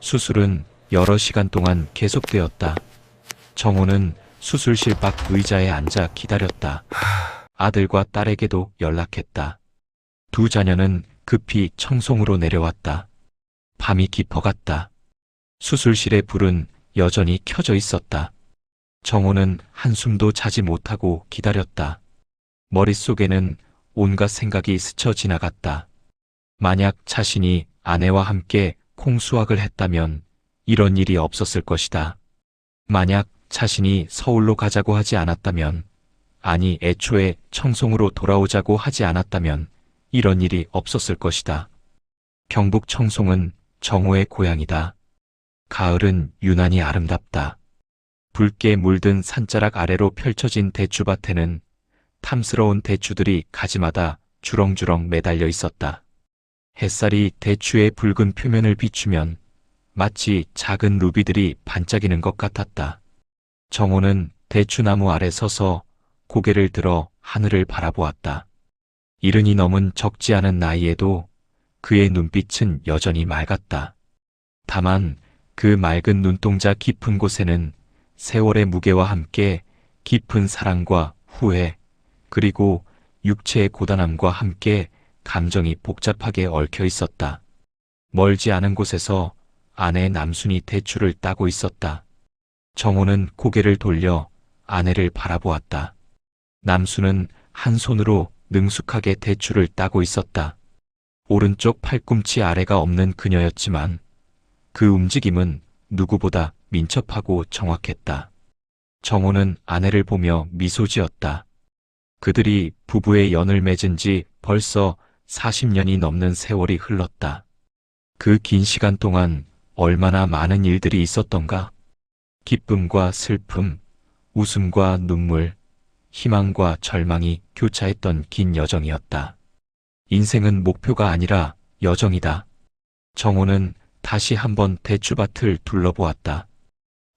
수술은 여러 시간 동안 계속되었다. 정호는 수술실 밖 의자에 앉아 기다렸다. 아들과 딸에게도 연락했다. 두 자녀는 급히 청송으로 내려왔다. 밤이 깊어갔다. 수술실의 불은 여전히 켜져 있었다. 정호는 한숨도 자지 못하고 기다렸다. 머릿속에는 온갖 생각이 스쳐 지나갔다. 만약 자신이 아내와 함께 콩수학을 했다면 이런 일이 없었을 것이다. 만약 자신이 서울로 가자고 하지 않았다면, 아니 애초에 청송으로 돌아오자고 하지 않았다면 이런 일이 없었을 것이다. 경북 청송은 정호의 고향이다. 가을은 유난히 아름답다. 붉게 물든 산자락 아래로 펼쳐진 대추밭에는 탐스러운 대추들이 가지마다 주렁주렁 매달려 있었다. 햇살이 대추의 붉은 표면을 비추면 마치 작은 루비들이 반짝이는 것 같았다. 정호는 대추나무 아래 서서 고개를 들어 하늘을 바라보았다. 70이 넘은 적지 않은 나이에도 그의 눈빛은 여전히 맑았다. 다만 그 맑은 눈동자 깊은 곳에는 세월의 무게와 함께 깊은 사랑과 후회, 그리고 육체의 고단함과 함께 감정이 복잡하게 얽혀 있었다. 멀지 않은 곳에서 아내 남순이 대추를 따고 있었다. 정호는 고개를 돌려 아내를 바라보았다. 남순은 한 손으로 능숙하게 대추를 따고 있었다. 오른쪽 팔꿈치 아래가 없는 그녀였지만 그 움직임은 누구보다 민첩하고 정확했다. 정호는 아내를 보며 미소 지었다. 그들이 부부의 연을 맺은 지 벌써 40년이 넘는 세월이 흘렀다. 그 긴 시간 동안 얼마나 많은 일들이 있었던가. 기쁨과 슬픔, 웃음과 눈물, 희망과 절망이 교차했던 긴 여정이었다. 인생은 목표가 아니라 여정이다. 정호는 다시 한번 대추밭을 둘러보았다.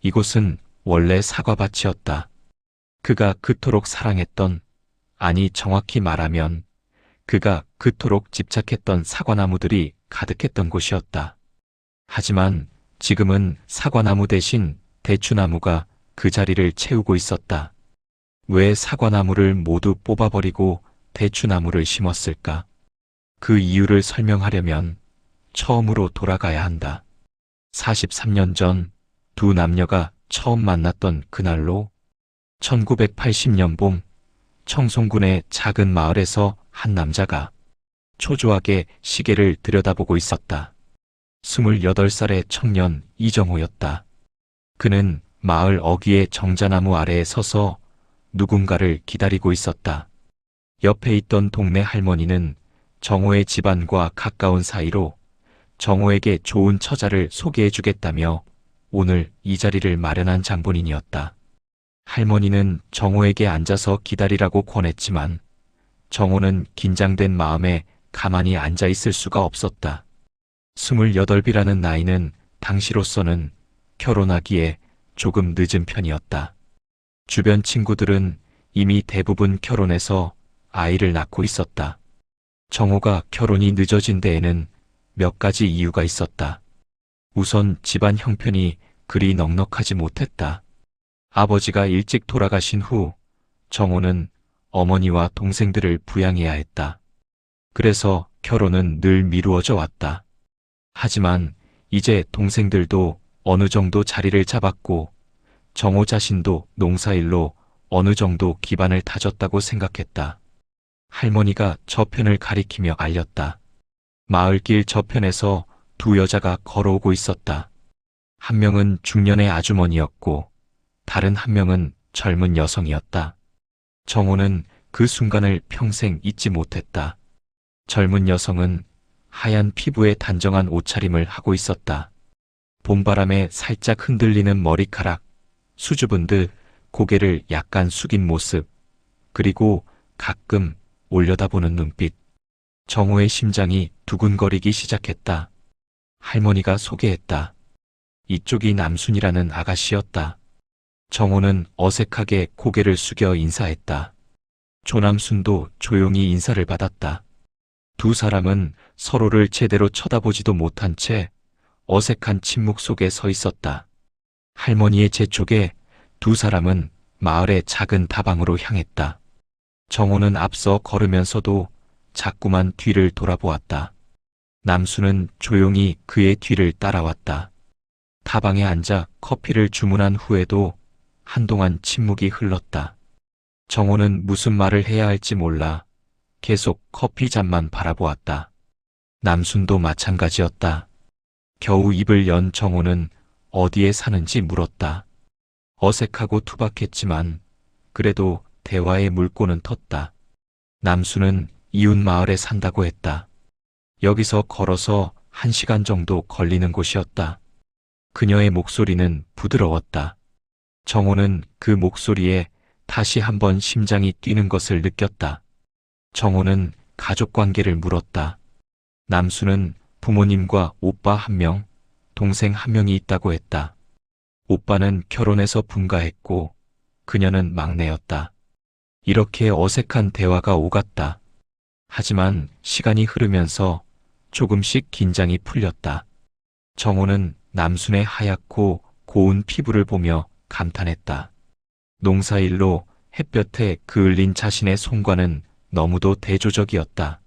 이곳은 원래 사과밭이었다. 그가 그토록 사랑했던, 아니 정확히 말하면 그가 그토록 집착했던 사과나무들이 가득했던 곳이었다. 하지만 지금은 사과나무 대신 대추나무가 그 자리를 채우고 있었다. 왜 사과나무를 모두 뽑아버리고 대추나무를 심었을까? 그 이유를 설명하려면 처음으로 돌아가야 한다. 43년 전 두 남녀가 처음 만났던 그날로 1980년 봄 청송군의 작은 마을에서 한 남자가 초조하게 시계를 들여다보고 있었다. 28살의 청년 이정호였다. 그는 마을 어귀의 정자나무 아래에 서서 누군가를 기다리고 있었다. 옆에 있던 동네 할머니는 정호의 집안과 가까운 사이로 정호에게 좋은 처자를 소개해주겠다며 오늘 이 자리를 마련한 장본인이었다. 할머니는 정호에게 앉아서 기다리라고 권했지만 정호는 긴장된 마음에 가만히 앉아 있을 수가 없었다. 28이라는 나이는 당시로서는 결혼하기에 조금 늦은 편이었다. 주변 친구들은 이미 대부분 결혼해서 아이를 낳고 있었다. 정호가 결혼이 늦어진 데에는 몇 가지 이유가 있었다. 우선 집안 형편이 그리 넉넉하지 못했다. 아버지가 일찍 돌아가신 후 정호는 어머니와 동생들을 부양해야 했다. 그래서 결혼은 늘 미루어져 왔다. 하지만 이제 동생들도 어느 정도 자리를 잡았고 정호 자신도 농사일로 어느 정도 기반을 다졌다고 생각했다. 할머니가 저편을 가리키며 알렸다. 마을길 저편에서 두 여자가 걸어오고 있었다. 한 명은 중년의 아주머니였고 다른 한 명은 젊은 여성이었다. 정호는 그 순간을 평생 잊지 못했다. 젊은 여성은 하얀 피부에 단정한 옷차림을 하고 있었다. 봄바람에 살짝 흔들리는 머리카락, 수줍은 듯 고개를 약간 숙인 모습, 그리고 가끔 올려다보는 눈빛. 정호의 심장이 두근거리기 시작했다. 할머니가 소개했다. 이쪽이 남순이라는 아가씨였다. 정호는 어색하게 고개를 숙여 인사했다. 조남순도 조용히 인사를 받았다. 두 사람은 서로를 제대로 쳐다보지도 못한 채 어색한 침묵 속에 서 있었다. 할머니의 재촉에 두 사람은 마을의 작은 다방으로 향했다. 정호는 앞서 걸으면서도 자꾸만 뒤를 돌아보았다. 남수는 조용히 그의 뒤를 따라왔다. 다방에 앉아 커피를 주문한 후에도 한동안 침묵이 흘렀다. 정호는 무슨 말을 해야 할지 몰라 계속 커피 잔만 바라보았다. 남순도 마찬가지였다. 겨우 입을 연 정호는 어디에 사는지 물었다. 어색하고 투박했지만 그래도 대화의 물꼬는 텄다. 남수는 이웃 마을에 산다고 했다. 여기서 걸어서 1시간 정도 걸리는 곳이었다. 그녀의 목소리는 부드러웠다. 정호는 그 목소리에 다시 한번 심장이 뛰는 것을 느꼈다. 정호는 가족관계를 물었다. 남수는 부모님과 오빠 1명, 동생 1명이 있다고 했다. 오빠는 결혼해서 분가했고 그녀는 막내였다. 이렇게 어색한 대화가 오갔다. 하지만 시간이 흐르면서 조금씩 긴장이 풀렸다. 정호는 남순의 하얗고 고운 피부를 보며 감탄했다. 농사일로 햇볕에 그을린 자신의 손과는 너무도 대조적이었다.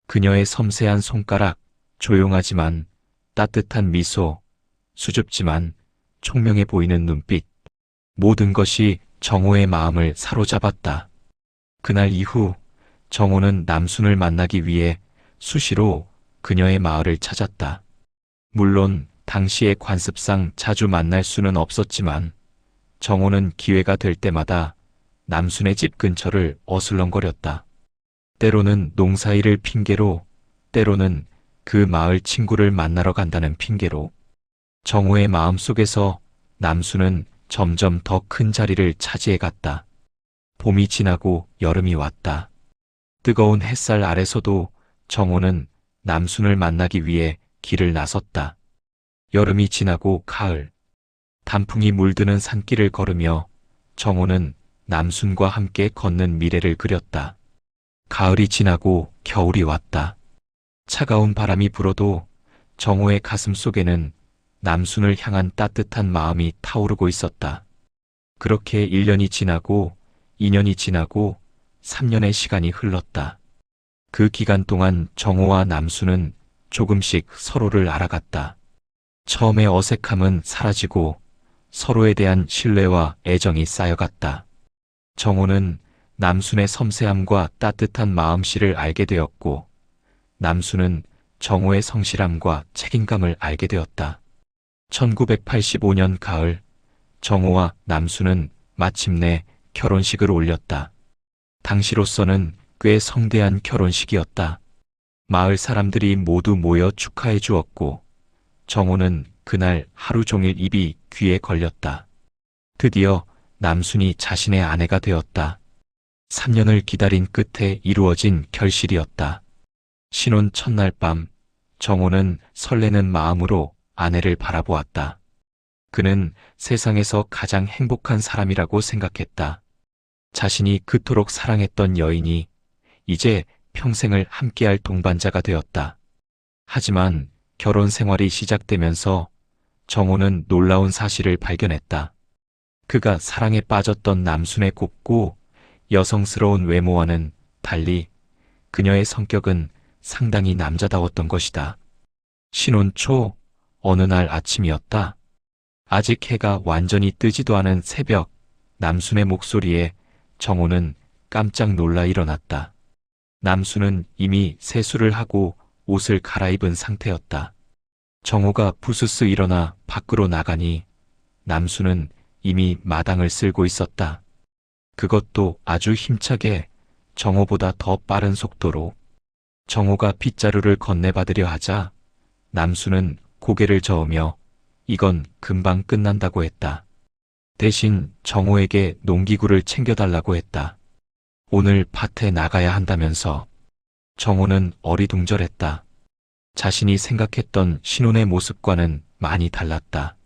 그녀의 섬세한 손가락, 조용하지만 따뜻한 미소, 수줍지만 총명해 보이는 눈빛, 모든 것이 정호의 마음을 사로잡았다. 그날 이후 정호는 남순을 만나기 위해 수시로 그녀의 마을을 찾았다. 물론 당시의 관습상 자주 만날 수는 없었지만 정호는 기회가 될 때마다 남순의 집 근처를 어슬렁거렸다. 때로는 농사일을 핑계로, 때로는 그 마을 친구를 만나러 간다는 핑계로. 정호의 마음속에서 남순은 점점 더 큰 자리를 차지해 갔다. 봄이 지나고 여름이 왔다. 뜨거운 햇살 아래서도 정호는 남순을 만나기 위해 길을 나섰다. 여름이 지나고 가을, 단풍이 물드는 산길을 걸으며 정호는 남순과 함께 걷는 미래를 그렸다. 가을이 지나고 겨울이 왔다. 차가운 바람이 불어도 정호의 가슴 속에는 남순을 향한 따뜻한 마음이 타오르고 있었다. 그렇게 1년이 지나고 2년이 지나고 3년의 시간이 흘렀다. 그 기간 동안 정호와 남순은 조금씩 서로를 알아갔다. 처음의 어색함은 사라지고 서로에 대한 신뢰와 애정이 쌓여갔다. 정호는 남순의 섬세함과 따뜻한 마음씨를 알게 되었고 남순은 정호의 성실함과 책임감을 알게 되었다. 1985년 가을, 정호와 남순은 마침내 결혼식을 올렸다. 당시로서는 꽤 성대한 결혼식이었다. 마을 사람들이 모두 모여 축하해 주었고 정호는 그날 하루 종일 입이 귀에 걸렸다. 드디어 남순이 자신의 아내가 되었다. 3년을 기다린 끝에 이루어진 결실이었다. 신혼 첫날 밤, 정호는 설레는 마음으로 아내를 바라보았다. 그는 세상에서 가장 행복한 사람이라고 생각했다. 자신이 그토록 사랑했던 여인이 이제 평생을 함께할 동반자가 되었다. 하지만 결혼 생활이 시작되면서 정호는 놀라운 사실을 발견했다. 그가 사랑에 빠졌던 남순의 곱고 여성스러운 외모와는 달리 그녀의 성격은 상당히 남자다웠던 것이다. 신혼 초 어느 날 아침이었다. 아직 해가 완전히 뜨지도 않은 새벽, 남순의 목소리에 정호는 깜짝 놀라 일어났다. 남순은 이미 세수를 하고 옷을 갈아입은 상태였다. 정호가 부스스 일어나 밖으로 나가니 남순은 이미 마당을 쓸고 있었다. 그것도 아주 힘차게 정호보다 더 빠른 속도로. 정호가 빗자루를 건네받으려 하자 남순은 고개를 저으며 이건 금방 끝난다고 했다. 대신 정호에게 농기구를 챙겨달라고 했다. 오늘 밭에 나가야 한다면서. 정호는 어리둥절했다. 자신이 생각했던 신혼의 모습과는 많이 달랐다.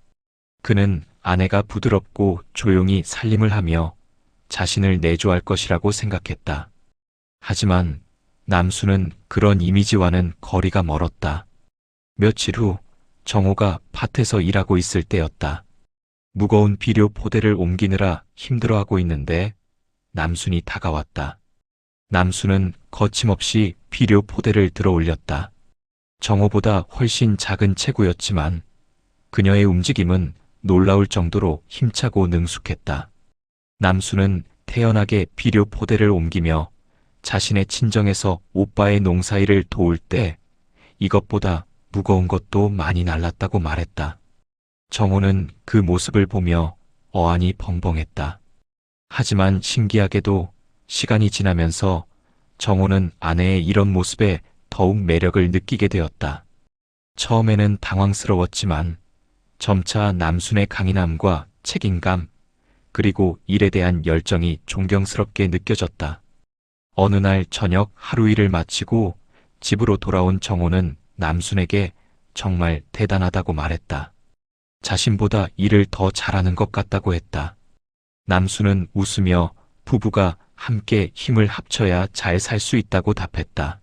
그는 아내가 부드럽고 조용히 살림을 하며 자신을 내조할 것이라고 생각했다. 하지만 남순은 그런 이미지와는 거리가 멀었다. 며칠 후 정호가 밭에서 일하고 있을 때였다. 무거운 비료 포대를 옮기느라 힘들어하고 있는데 남순이 다가왔다. 남순은 거침없이 비료 포대를 들어 올렸다. 정호보다 훨씬 작은 체구였지만 그녀의 움직임은 놀라울 정도로 힘차고 능숙했다. 남순은 태연하게 비료 포대를 옮기며 자신의 친정에서 오빠의 농사일을 도울 때 이것보다 무거운 것도 많이 날랐다고 말했다. 정호는 그 모습을 보며 어안이 벙벙했다. 하지만 신기하게도 시간이 지나면서 정호는 아내의 이런 모습에 더욱 매력을 느끼게 되었다. 처음에는 당황스러웠지만 점차 남순의 강인함과 책임감, 그리고 일에 대한 열정이 존경스럽게 느껴졌다. 어느 날 저녁 하루 일을 마치고 집으로 돌아온 정호는 남순에게 정말 대단하다고 말했다. 자신보다 일을 더 잘하는 것 같다고 했다. 남순은 웃으며 부부가 함께 힘을 합쳐야 잘 살 수 있다고 답했다.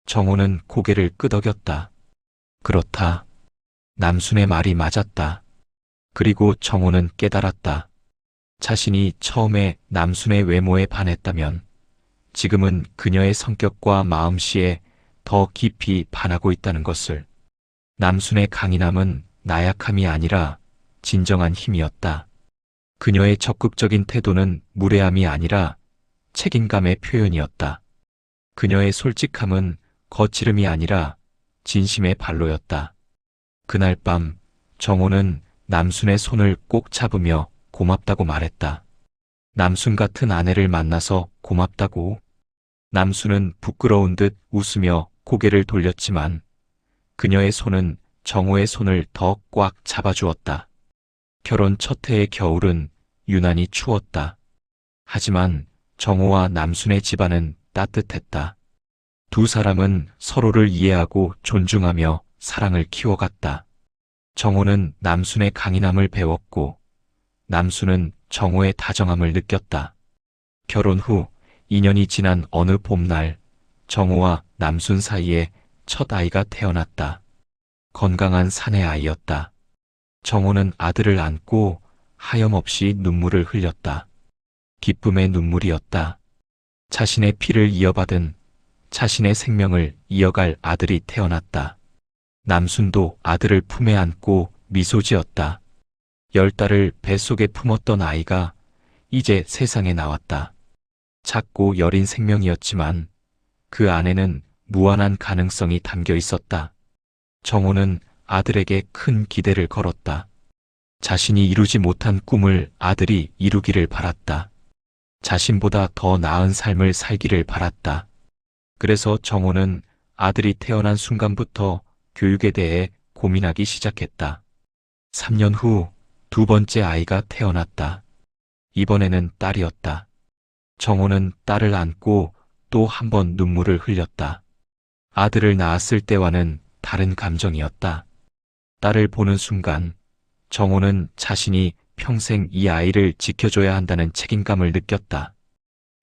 정호는 고개를 끄덕였다. 그렇다. 남순의 말이 맞았다. 그리고 정호는 깨달았다. 자신이 처음에 남순의 외모에 반했다면 지금은 그녀의 성격과 마음씨에 더 깊이 반하고 있다는 것을. 남순의 강인함은 나약함이 아니라 진정한 힘이었다. 그녀의 적극적인 태도는 무례함이 아니라 책임감의 표현이었다. 그녀의 솔직함은 거칠음이 아니라 진심의 발로였다. 그날 밤 정호는 남순의 손을 꼭 잡으며 고맙다고 말했다. 남순 같은 아내를 만나서 고맙다고. 남순은 부끄러운 듯 웃으며 고개를 돌렸지만 그녀의 손은 정호의 손을 더 꽉 잡아주었다. 결혼 첫 해의 겨울은 유난히 추웠다. 하지만 정호와 남순의 집안은 따뜻했다. 두 사람은 서로를 이해하고 존중하며 사랑을 키워갔다. 정호는 남순의 강인함을 배웠고 남순은 정호의 다정함을 느꼈다. 결혼 후 2년이 지난 어느 봄날 정호와 남순 사이에 첫 아이가 태어났다. 건강한 사내 아이였다. 정호는 아들을 안고 하염없이 눈물을 흘렸다. 기쁨의 눈물이었다. 자신의 피를 이어받은, 자신의 생명을 이어갈 아들이 태어났다. 남순도 아들을 품에 안고 미소 지었다. 10달을 뱃속에 품었던 아이가 이제 세상에 나왔다. 작고 여린 생명이었지만 그 안에는 무한한 가능성이 담겨 있었다. 정호는 아들에게 큰 기대를 걸었다. 자신이 이루지 못한 꿈을 아들이 이루기를 바랐다. 자신보다 더 나은 삶을 살기를 바랐다. 그래서 정호는 아들이 태어난 순간부터 교육에 대해 고민하기 시작했다. 3년 후 두 번째 아이가 태어났다. 이번에는 딸이었다. 정호는 딸을 안고 또 한 번 눈물을 흘렸다. 아들을 낳았을 때와는 다른 감정이었다. 딸을 보는 순간 정호는 자신이 평생 이 아이를 지켜줘야 한다는 책임감을 느꼈다.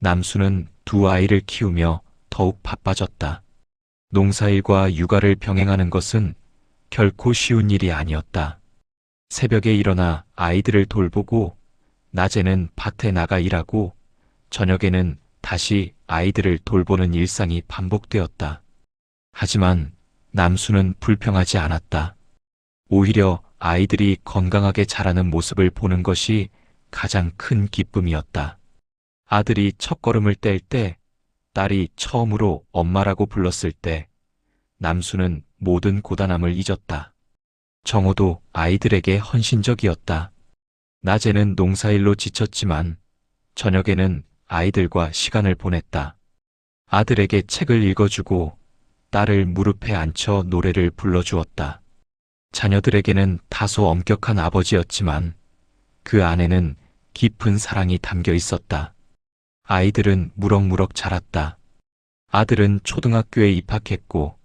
남순은 두 아이를 키우며 더욱 바빠졌다. 농사일과 육아를 병행하는 것은 결코 쉬운 일이 아니었다. 새벽에 일어나 아이들을 돌보고 낮에는 밭에 나가 일하고 저녁에는 다시 아이들을 돌보는 일상이 반복되었다. 하지만 남순은 불평하지 않았다. 오히려 아이들이 건강하게 자라는 모습을 보는 것이 가장 큰 기쁨이었다. 아들이 첫걸음을 뗄 때, 딸이 처음으로 엄마라고 불렀을 때 남순은 모든 고단함을 잊었다. 정호도 아이들에게 헌신적이었다. 낮에는 농사일로 지쳤지만 저녁에는 아이들과 시간을 보냈다. 아들에게 책을 읽어주고 딸을 무릎에 앉혀 노래를 불러주었다. 자녀들에게는 다소 엄격한 아버지였지만 그 안에는 깊은 사랑이 담겨 있었다. 아이들은 무럭무럭 자랐다. 아들은 초등학교에 입학했고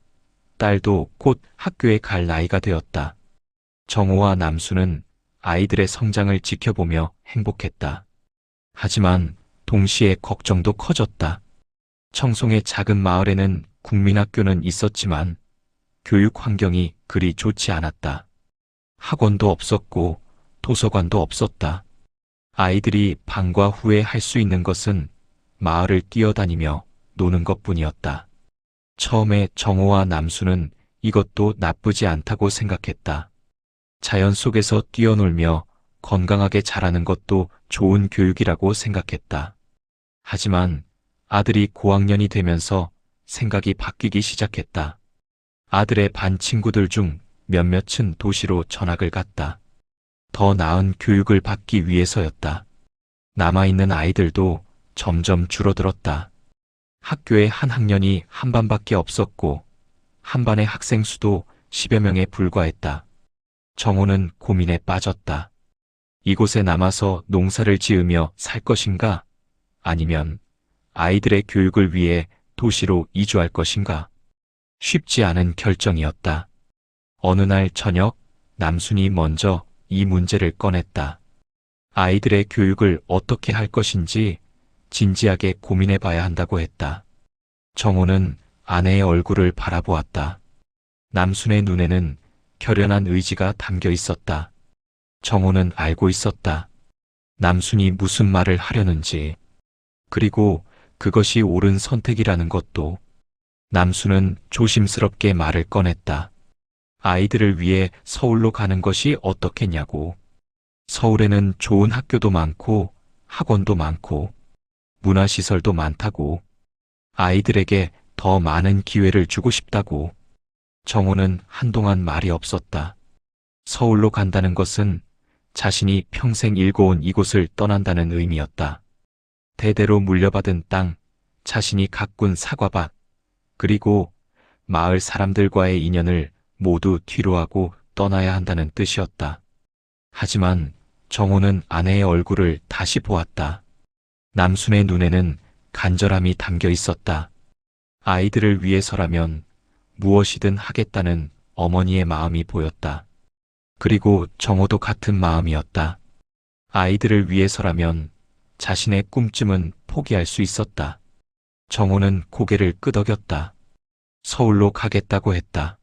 딸도 곧 학교에 갈 나이가 되었다. 정호와 남순은 아이들의 성장을 지켜보며 행복했다. 하지만 동시에 걱정도 커졌다. 청송의 작은 마을에는 국민학교는 있었지만 교육 환경이 그리 좋지 않았다. 학원도 없었고 도서관도 없었다. 아이들이 방과 후에 할 수 있는 것은 마을을 뛰어다니며 노는 것뿐이었다. 처음에 정호와 남수는 이것도 나쁘지 않다고 생각했다. 자연 속에서 뛰어놀며 건강하게 자라는 것도 좋은 교육이라고 생각했다. 하지만 아들이 고학년이 되면서 생각이 바뀌기 시작했다. 아들의 반 친구들 중 몇몇은 도시로 전학을 갔다. 더 나은 교육을 받기 위해서였다. 남아있는 아이들도 점점 줄어들었다. 학교에 한 학년이 한 반밖에 없었고 한 반의 학생 수도 10여 명에 불과했다. 정호는 고민에 빠졌다. 이곳에 남아서 농사를 지으며 살 것인가? 아니면 아이들의 교육을 위해 도시로 이주할 것인가? 쉽지 않은 결정이었다. 어느 날 저녁 남순이 먼저 이 문제를 꺼냈다. 아이들의 교육을 어떻게 할 것인지 진지하게 고민해 봐야 한다고 했다. 정호는 아내의 얼굴을 바라보았다. 남순의 눈에는 결연한 의지가 담겨 있었다. 정호는 알고 있었다. 남순이 무슨 말을 하려는지, 그리고 그것이 옳은 선택이라는 것도. 남순은 조심스럽게 말을 꺼냈다. 아이들을 위해 서울로 가는 것이 어떻겠냐고. 서울에는 좋은 학교도 많고 학원도 많고 문화시설도 많다고. 아이들에게 더 많은 기회를 주고 싶다고. 정호는 한동안 말이 없었다. 서울로 간다는 것은 자신이 평생 일궈온 이곳을 떠난다는 의미였다. 대대로 물려받은 땅, 자신이 가꾼 사과밭, 그리고 마을 사람들과의 인연을 모두 뒤로하고 떠나야 한다는 뜻이었다. 하지만 정호는 아내의 얼굴을 다시 보았다. 남순의 눈에는 간절함이 담겨 있었다. 아이들을 위해서라면 무엇이든 하겠다는 어머니의 마음이 보였다. 그리고 정호도 같은 마음이었다. 아이들을 위해서라면 자신의 꿈쯤은 포기할 수 있었다. 정호는 고개를 끄덕였다. 서울로 가겠다고 했다.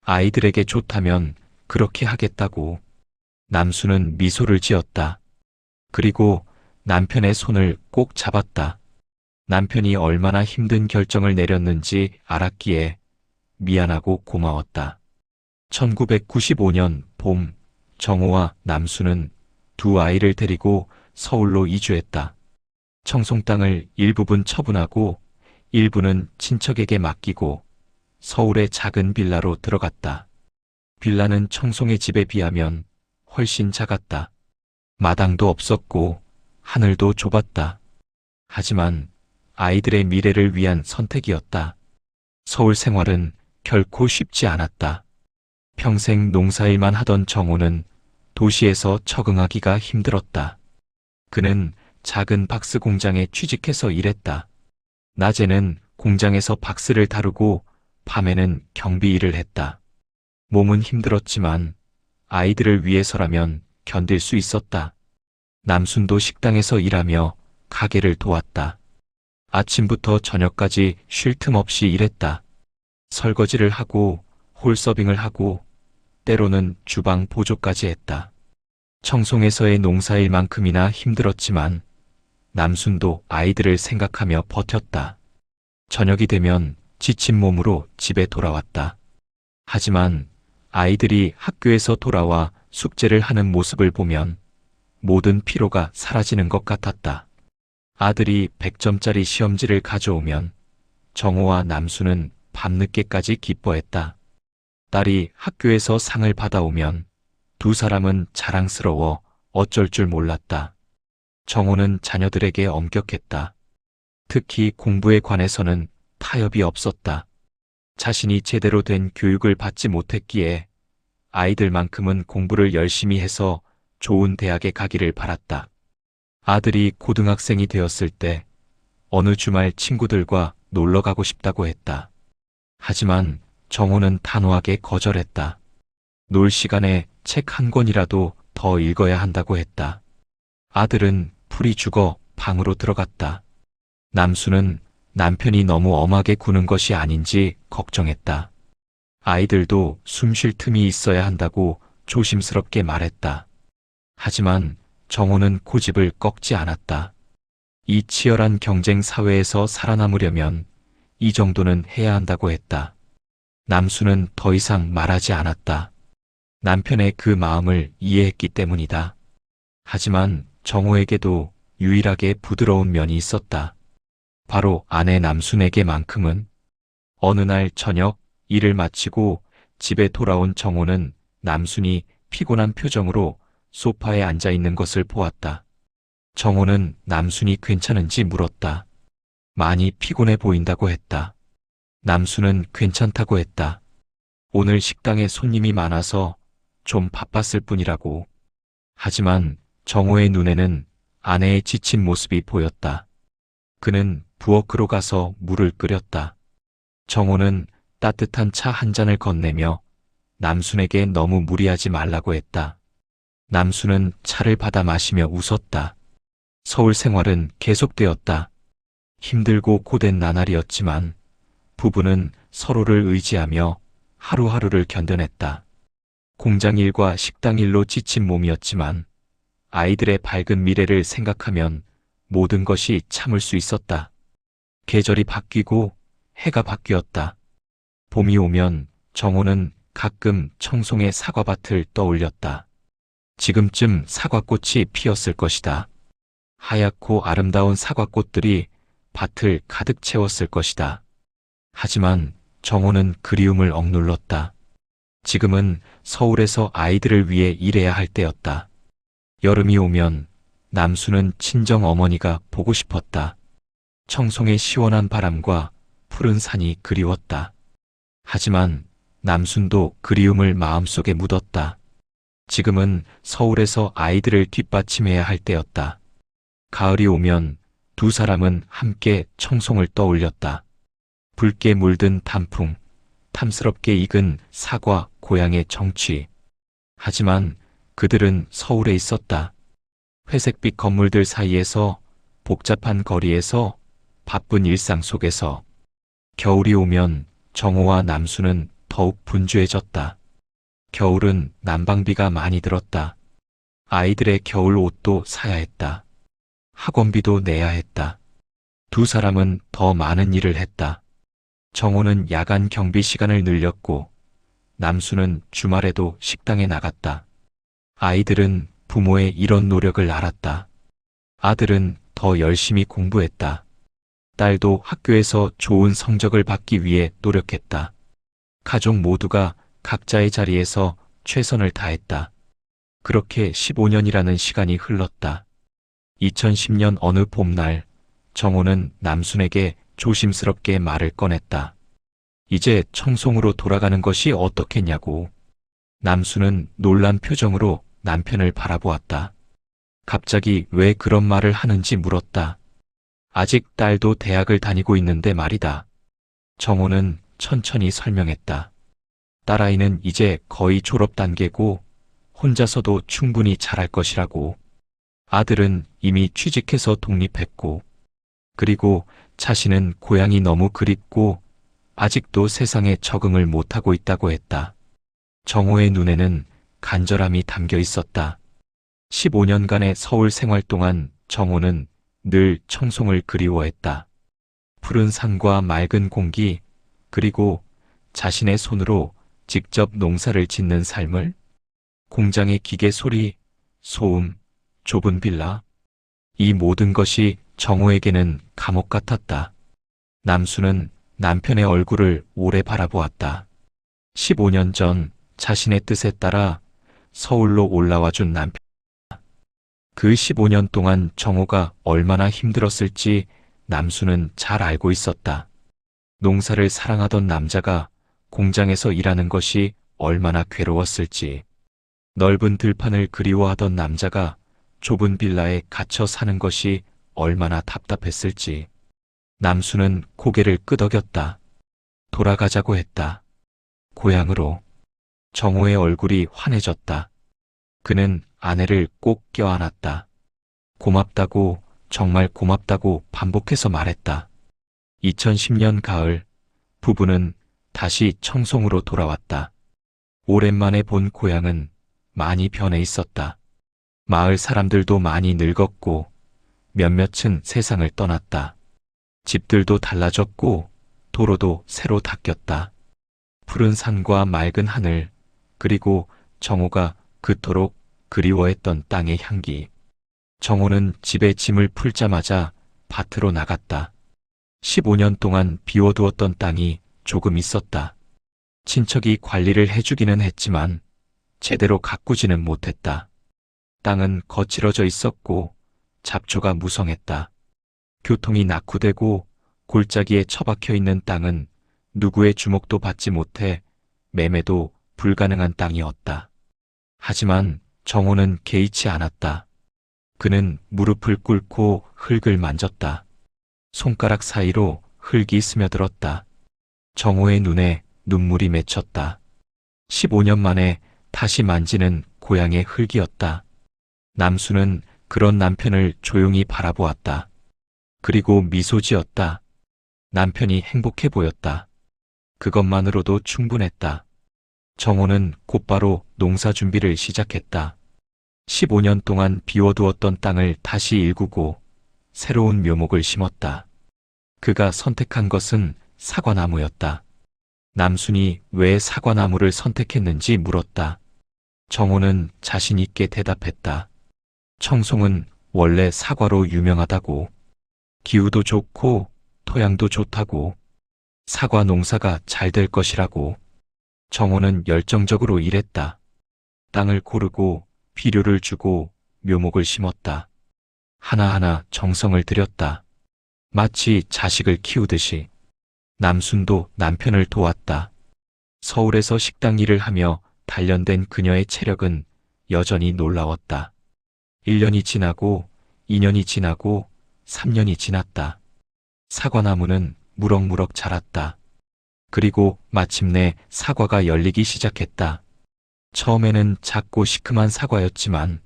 아이들에게 좋다면 그렇게 하겠다고. 남수는 미소를 지었다. 그리고 남편의 손을 꼭 잡았다. 남편이 얼마나 힘든 결정을 내렸는지 알았기에 미안하고 고마웠다. 1995년 봄, 정호와 남수는 두 아이를 데리고 서울로 이주했다. 청송 땅을 일부분 처분하고 일부는 친척에게 맡기고 서울의 작은 빌라로 들어갔다. 빌라는 청송의 집에 비하면 훨씬 작았다. 마당도 없었고 하늘도 좁았다. 하지만 아이들의 미래를 위한 선택이었다. 서울 생활은 결코 쉽지 않았다. 평생 농사일만 하던 정호는 도시에서 적응하기가 힘들었다. 그는 작은 박스 공장에 취직해서 일했다. 낮에는 공장에서 박스를 다루고 밤에는 경비 일을 했다. 몸은 힘들었지만 아이들을 위해서라면 견딜 수 있었다. 남순도 식당에서 일하며 가게를 도왔다. 아침부터 저녁까지 쉴 틈 없이 일했다. 설거지를 하고 홀서빙을 하고 때로는 주방 보조까지 했다. 청송에서의 농사일만큼이나 힘들었지만 남순도 아이들을 생각하며 버텼다. 저녁이 되면 지친 몸으로 집에 돌아왔다. 하지만 아이들이 학교에서 돌아와 숙제를 하는 모습을 보면 모든 피로가 사라지는 것 같았다. 아들이 100점짜리 시험지를 가져오면 정호와 남수는 밤늦게까지 기뻐했다. 딸이 학교에서 상을 받아오면 두 사람은 자랑스러워 어쩔 줄 몰랐다. 정호는 자녀들에게 엄격했다. 특히 공부에 관해서는 타협이 없었다. 자신이 제대로 된 교육을 받지 못했기에 아이들만큼은 공부를 열심히 해서 좋은 대학에 가기를 바랐다. 아들이 고등학생이 되었을 때 어느 주말 친구들과 놀러 가고 싶다고 했다. 하지만 정호는 단호하게 거절했다. 놀 시간에 책 한 권이라도 더 읽어야 한다고 했다. 아들은 풀이 죽어 방으로 들어갔다. 남수는 남편이 너무 엄하게 구는 것이 아닌지 걱정했다. 아이들도 숨 쉴 틈이 있어야 한다고 조심스럽게 말했다. 하지만 정호는 고집을 꺾지 않았다. 이 치열한 경쟁 사회에서 살아남으려면 이 정도는 해야 한다고 했다. 남수는 더 이상 말하지 않았다. 남편의 그 마음을 이해했기 때문이다. 하지만 정호에게도 유일하게 부드러운 면이 있었다. 바로 아내 남순에게만큼은. 어느 날 저녁 일을 마치고 집에 돌아온 정호는 남순이 피곤한 표정으로 소파에 앉아 있는 것을 보았다. 정호는 남순이 괜찮은지 물었다. 많이 피곤해 보인다고 했다. 남순은 괜찮다고 했다. 오늘 식당에 손님이 많아서 좀 바빴을 뿐이라고. 하지만 정호의 눈에는 아내의 지친 모습이 보였다. 그는 부엌으로 가서 물을 끓였다. 정호는 따뜻한 차 한 잔을 건네며 남순에게 너무 무리하지 말라고 했다. 남순은 차를 받아 마시며 웃었다. 서울 생활은 계속되었다. 힘들고 고된 나날이었지만 부부는 서로를 의지하며 하루하루를 견뎌냈다. 공장 일과 식당 일로 지친 몸이었지만 아이들의 밝은 미래를 생각하면 모든 것이 참을 수 있었다. 계절이 바뀌고 해가 바뀌었다. 봄이 오면 정호는 가끔 청송의 사과밭을 떠올렸다. 지금쯤 사과꽃이 피었을 것이다. 하얗고 아름다운 사과꽃들이 밭을 가득 채웠을 것이다. 하지만 정호는 그리움을 억눌렀다. 지금은 서울에서 아이들을 위해 일해야 할 때였다. 여름이 오면 남수는 친정 어머니가 보고 싶었다. 청송의 시원한 바람과 푸른 산이 그리웠다. 하지만 남순도 그리움을 마음속에 묻었다. 지금은 서울에서 아이들을 뒷받침해야 할 때였다. 가을이 오면 두 사람은 함께 청송을 떠올렸다. 붉게 물든 단풍, 탐스럽게 익은 사과, 고향의 정취. 하지만 그들은 서울에 있었다. 회색빛 건물들 사이에서, 복잡한 거리에서, 바쁜 일상 속에서. 겨울이 오면 정호와 남수는 더욱 분주해졌다. 겨울은 난방비가 많이 들었다. 아이들의 겨울 옷도 사야 했다. 학원비도 내야 했다. 두 사람은 더 많은 일을 했다. 정호는 야간 경비 시간을 늘렸고 남수는 주말에도 식당에 나갔다. 아이들은 부모의 이런 노력을 알았다. 아들은 더 열심히 공부했다. 딸도 학교에서 좋은 성적을 받기 위해 노력했다. 가족 모두가 각자의 자리에서 최선을 다했다. 그렇게 15년이라는 시간이 흘렀다. 2010년 어느 봄날, 정호는 남순에게 조심스럽게 말을 꺼냈다. 이제 청송으로 돌아가는 것이 어떻겠냐고. 남순은 놀란 표정으로 남편을 바라보았다. 갑자기 왜 그런 말을 하는지 물었다. 아직 딸도 대학을 다니고 있는데 말이다. 정호는 천천히 설명했다. 딸아이는 이제 거의 졸업 단계고 혼자서도 충분히 잘할 것이라고. 아들은 이미 취직해서 독립했고, 그리고 자신은 고향이 너무 그립고 아직도 세상에 적응을 못하고 있다고 했다. 정호의 눈에는 간절함이 담겨 있었다. 15년간의 서울 생활 동안 정호는 늘 청송을 그리워했다. 푸른 산과 맑은 공기, 그리고 자신의 손으로 직접 농사를 짓는 삶을, 공장의 기계 소리, 소음, 좁은 빌라, 이 모든 것이 정호에게는 감옥 같았다. 남수는 남편의 얼굴을 오래 바라보았다. 15년 전 자신의 뜻에 따라 서울로 올라와 준 남편. 그 15년 동안 정호가 얼마나 힘들었을지 남수는 잘 알고 있었다. 농사를 사랑하던 남자가 공장에서 일하는 것이 얼마나 괴로웠을지, 넓은 들판을 그리워하던 남자가 좁은 빌라에 갇혀 사는 것이 얼마나 답답했을지. 남수는 고개를 끄덕였다. 돌아가자고 했다. 고향으로. 정호의 얼굴이 환해졌다. 그는 아내를 꼭 껴안았다. 고맙다고, 정말 고맙다고 반복해서 말했다. 2010년 가을, 부부는 다시 청송으로 돌아왔다. 오랜만에 본 고향은 많이 변해 있었다. 마을 사람들도 많이 늙었고 몇몇은 세상을 떠났다. 집들도 달라졌고 도로도 새로 닦였다. 푸른 산과 맑은 하늘, 그리고 정호가 그토록 그리워했던 땅의 향기. 정호는 집에 짐을 풀자마자 밭으로 나갔다. 15년 동안 비워두었던 땅이 조금 있었다. 친척이 관리를 해주기는 했지만 제대로 가꾸지는 못했다. 땅은 거칠어져 있었고 잡초가 무성했다. 교통이 낙후되고 골짜기에 처박혀 있는 땅은 누구의 주목도 받지 못해 매매도 불가능한 땅이었다. 하지만 정호는 개의치 않았다. 그는 무릎을 꿇고 흙을 만졌다. 손가락 사이로 흙이 스며들었다. 정호의 눈에 눈물이 맺혔다. 15년 만에 다시 만지는 고향의 흙이었다. 남수는 그런 남편을 조용히 바라보았다. 그리고 미소 지었다. 남편이 행복해 보였다. 그것만으로도 충분했다. 정호는 곧바로 농사 준비를 시작했다. 15년 동안 비워두었던 땅을 다시 일구고 새로운 묘목을 심었다. 그가 선택한 것은 사과나무였다. 남순이 왜 사과나무를 선택했는지 물었다. 정호는 자신 있게 대답했다. 청송은 원래 사과로 유명하다고. 기후도 좋고 토양도 좋다고. 사과 농사가 잘 될 것이라고. 정호는 열정적으로 일했다. 땅을 고르고 비료를 주고 묘목을 심었다. 하나하나 정성을 들였다. 마치 자식을 키우듯이. 남순도 남편을 도왔다. 서울에서 식당 일을 하며 단련된 그녀의 체력은 여전히 놀라웠다. 1년이 지나고 2년이 지나고 3년이 지났다. 사과나무는 무럭무럭 자랐다. 그리고 마침내 사과가 열리기 시작했다. 처음에는 작고 시큼한 사과였지만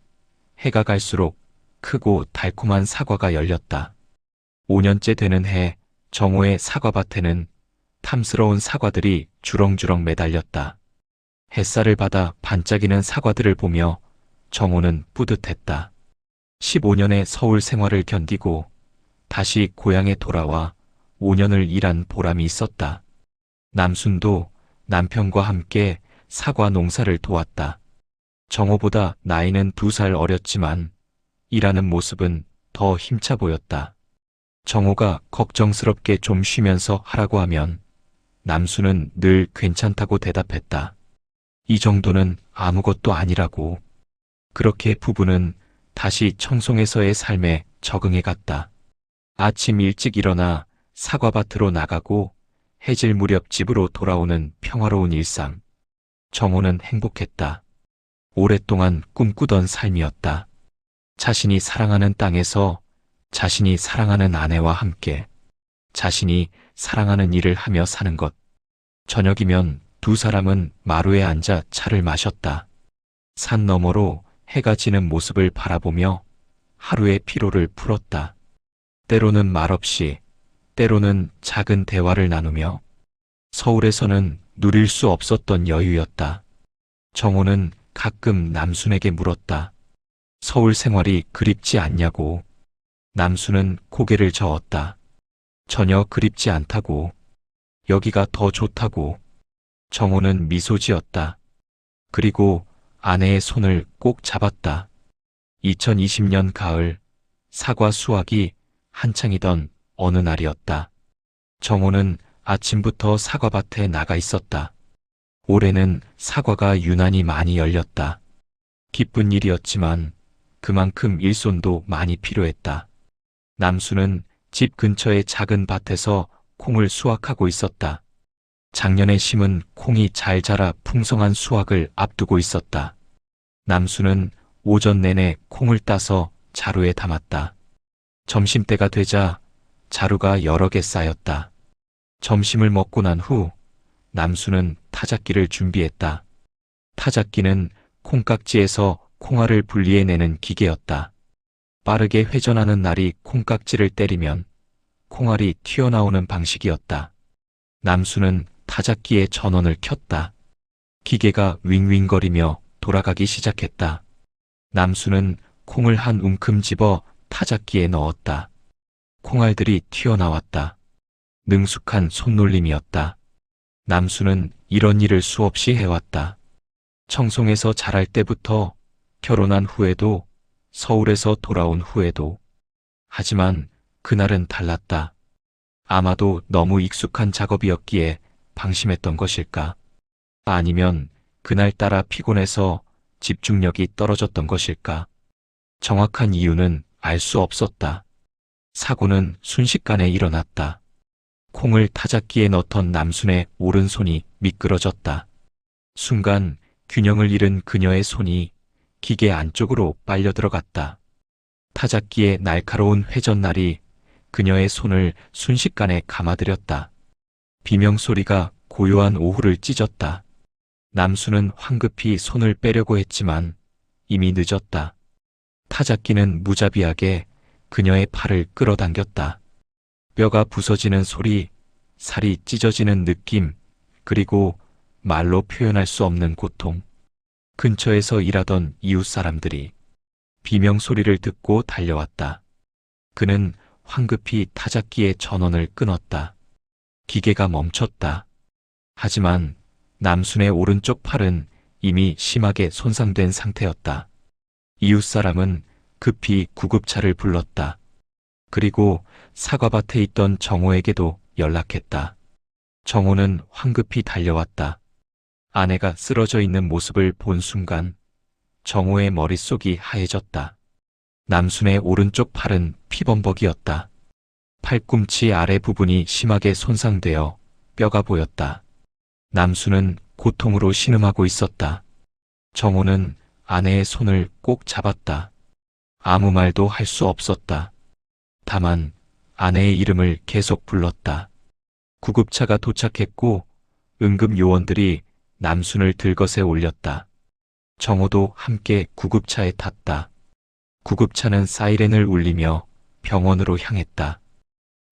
해가 갈수록 크고 달콤한 사과가 열렸다. 5년째 되는 해 정호의 사과밭에는 탐스러운 사과들이 주렁주렁 매달렸다. 햇살을 받아 반짝이는 사과들을 보며 정호는 뿌듯했다. 15년의 서울 생활을 견디고 다시 고향에 돌아와 5년을 일한 보람이 있었다. 남순도 남편과 함께 사과 농사를 도왔다. 정호보다 나이는 2살 어렸지만 일하는 모습은 더 힘차 보였다. 정호가 걱정스럽게 좀 쉬면서 하라고 하면 남순은 늘 괜찮다고 대답했다. 이 정도는 아무것도 아니라고. 그렇게 부부는 다시 청송에서의 삶에 적응해 갔다. 아침 일찍 일어나 사과밭으로 나가고 해질 무렵 집으로 돌아오는 평화로운 일상. 정호는 행복했다. 오랫동안 꿈꾸던 삶이었다. 자신이 사랑하는 땅에서 자신이 사랑하는 아내와 함께 자신이 사랑하는 일을 하며 사는 것. 저녁이면 두 사람은 마루에 앉아 차를 마셨다. 산 너머로 해가 지는 모습을 바라보며 하루의 피로를 풀었다. 때로는 말없이, 때로는 작은 대화를 나누며 서울에서는 누릴 수 없었던 여유였다. 정호는 가끔 남순에게 물었다. 서울 생활이 그립지 않냐고. 남순은 고개를 저었다. 전혀 그립지 않다고. 여기가 더 좋다고. 정호는 미소 지었다. 그리고 아내의 손을 꼭 잡았다. 2020년 가을, 사과 수확이 한창이던 어느 날이었다. 정호는 아침부터 사과밭에 나가 있었다. 올해는 사과가 유난히 많이 열렸다. 기쁜 일이었지만 그만큼 일손도 많이 필요했다. 남수는 집 근처의 작은 밭에서 콩을 수확하고 있었다. 작년에 심은 콩이 잘 자라 풍성한 수확을 앞두고 있었다. 남수는 오전 내내 콩을 따서 자루에 담았다. 점심때가 되자 자루가 여러 개 쌓였다. 점심을 먹고 난 후 남수는 타작기를 준비했다. 타작기는 콩깍지에서 콩알을 분리해내는 기계였다. 빠르게 회전하는 날이 콩깍지를 때리면 콩알이 튀어나오는 방식이었다. 남수는 타작기의 전원을 켰다. 기계가 윙윙거리며 돌아가기 시작했다. 남수는 콩을 한 움큼 집어 타작기에 넣었다. 콩알들이 튀어나왔다. 능숙한 손놀림이었다. 남수는 이런 일을 수없이 해왔다. 청송에서 자랄 때부터, 결혼한 후에도, 서울에서 돌아온 후에도. 하지만 그날은 달랐다. 아마도 너무 익숙한 작업이었기에 방심했던 것일까? 아니면 그날따라 피곤해서 집중력이 떨어졌던 것일까? 정확한 이유는 알 수 없었다. 사고는 순식간에 일어났다. 콩을 타작기에 넣던 남순의 오른손이 미끄러졌다. 순간 균형을 잃은 그녀의 손이 기계 안쪽으로 빨려 들어갔다. 타작기의 날카로운 회전날이 그녀의 손을 순식간에 감아들였다. 비명소리가 고요한 오후를 찢었다. 남수는 황급히 손을 빼려고 했지만 이미 늦었다. 타작기는 무자비하게 그녀의 팔을 끌어당겼다. 뼈가 부서지는 소리, 살이 찢어지는 느낌, 그리고 말로 표현할 수 없는 고통. 근처에서 일하던 이웃 사람들이 비명소리를 듣고 달려왔다. 그는 황급히 타작기의 전원을 끊었다. 기계가 멈췄다. 하지만 남순의 오른쪽 팔은 이미 심하게 손상된 상태였다. 이웃 사람은 급히 구급차를 불렀다. 그리고 사과밭에 있던 정호에게도 연락했다. 정호는 황급히 달려왔다. 아내가 쓰러져 있는 모습을 본 순간 정호의 머릿속이 하얘졌다. 남순의 오른쪽 팔은 피범벅이었다. 팔꿈치 아래 부분이 심하게 손상되어 뼈가 보였다. 남순은 고통으로 신음하고 있었다. 정호는 아내의 손을 꼭 잡았다. 아무 말도 할 수 없었다. 다만 아내의 이름을 계속 불렀다. 구급차가 도착했고 응급요원들이 남순을 들것에 올렸다. 정호도 함께 구급차에 탔다. 구급차는 사이렌을 울리며 병원으로 향했다.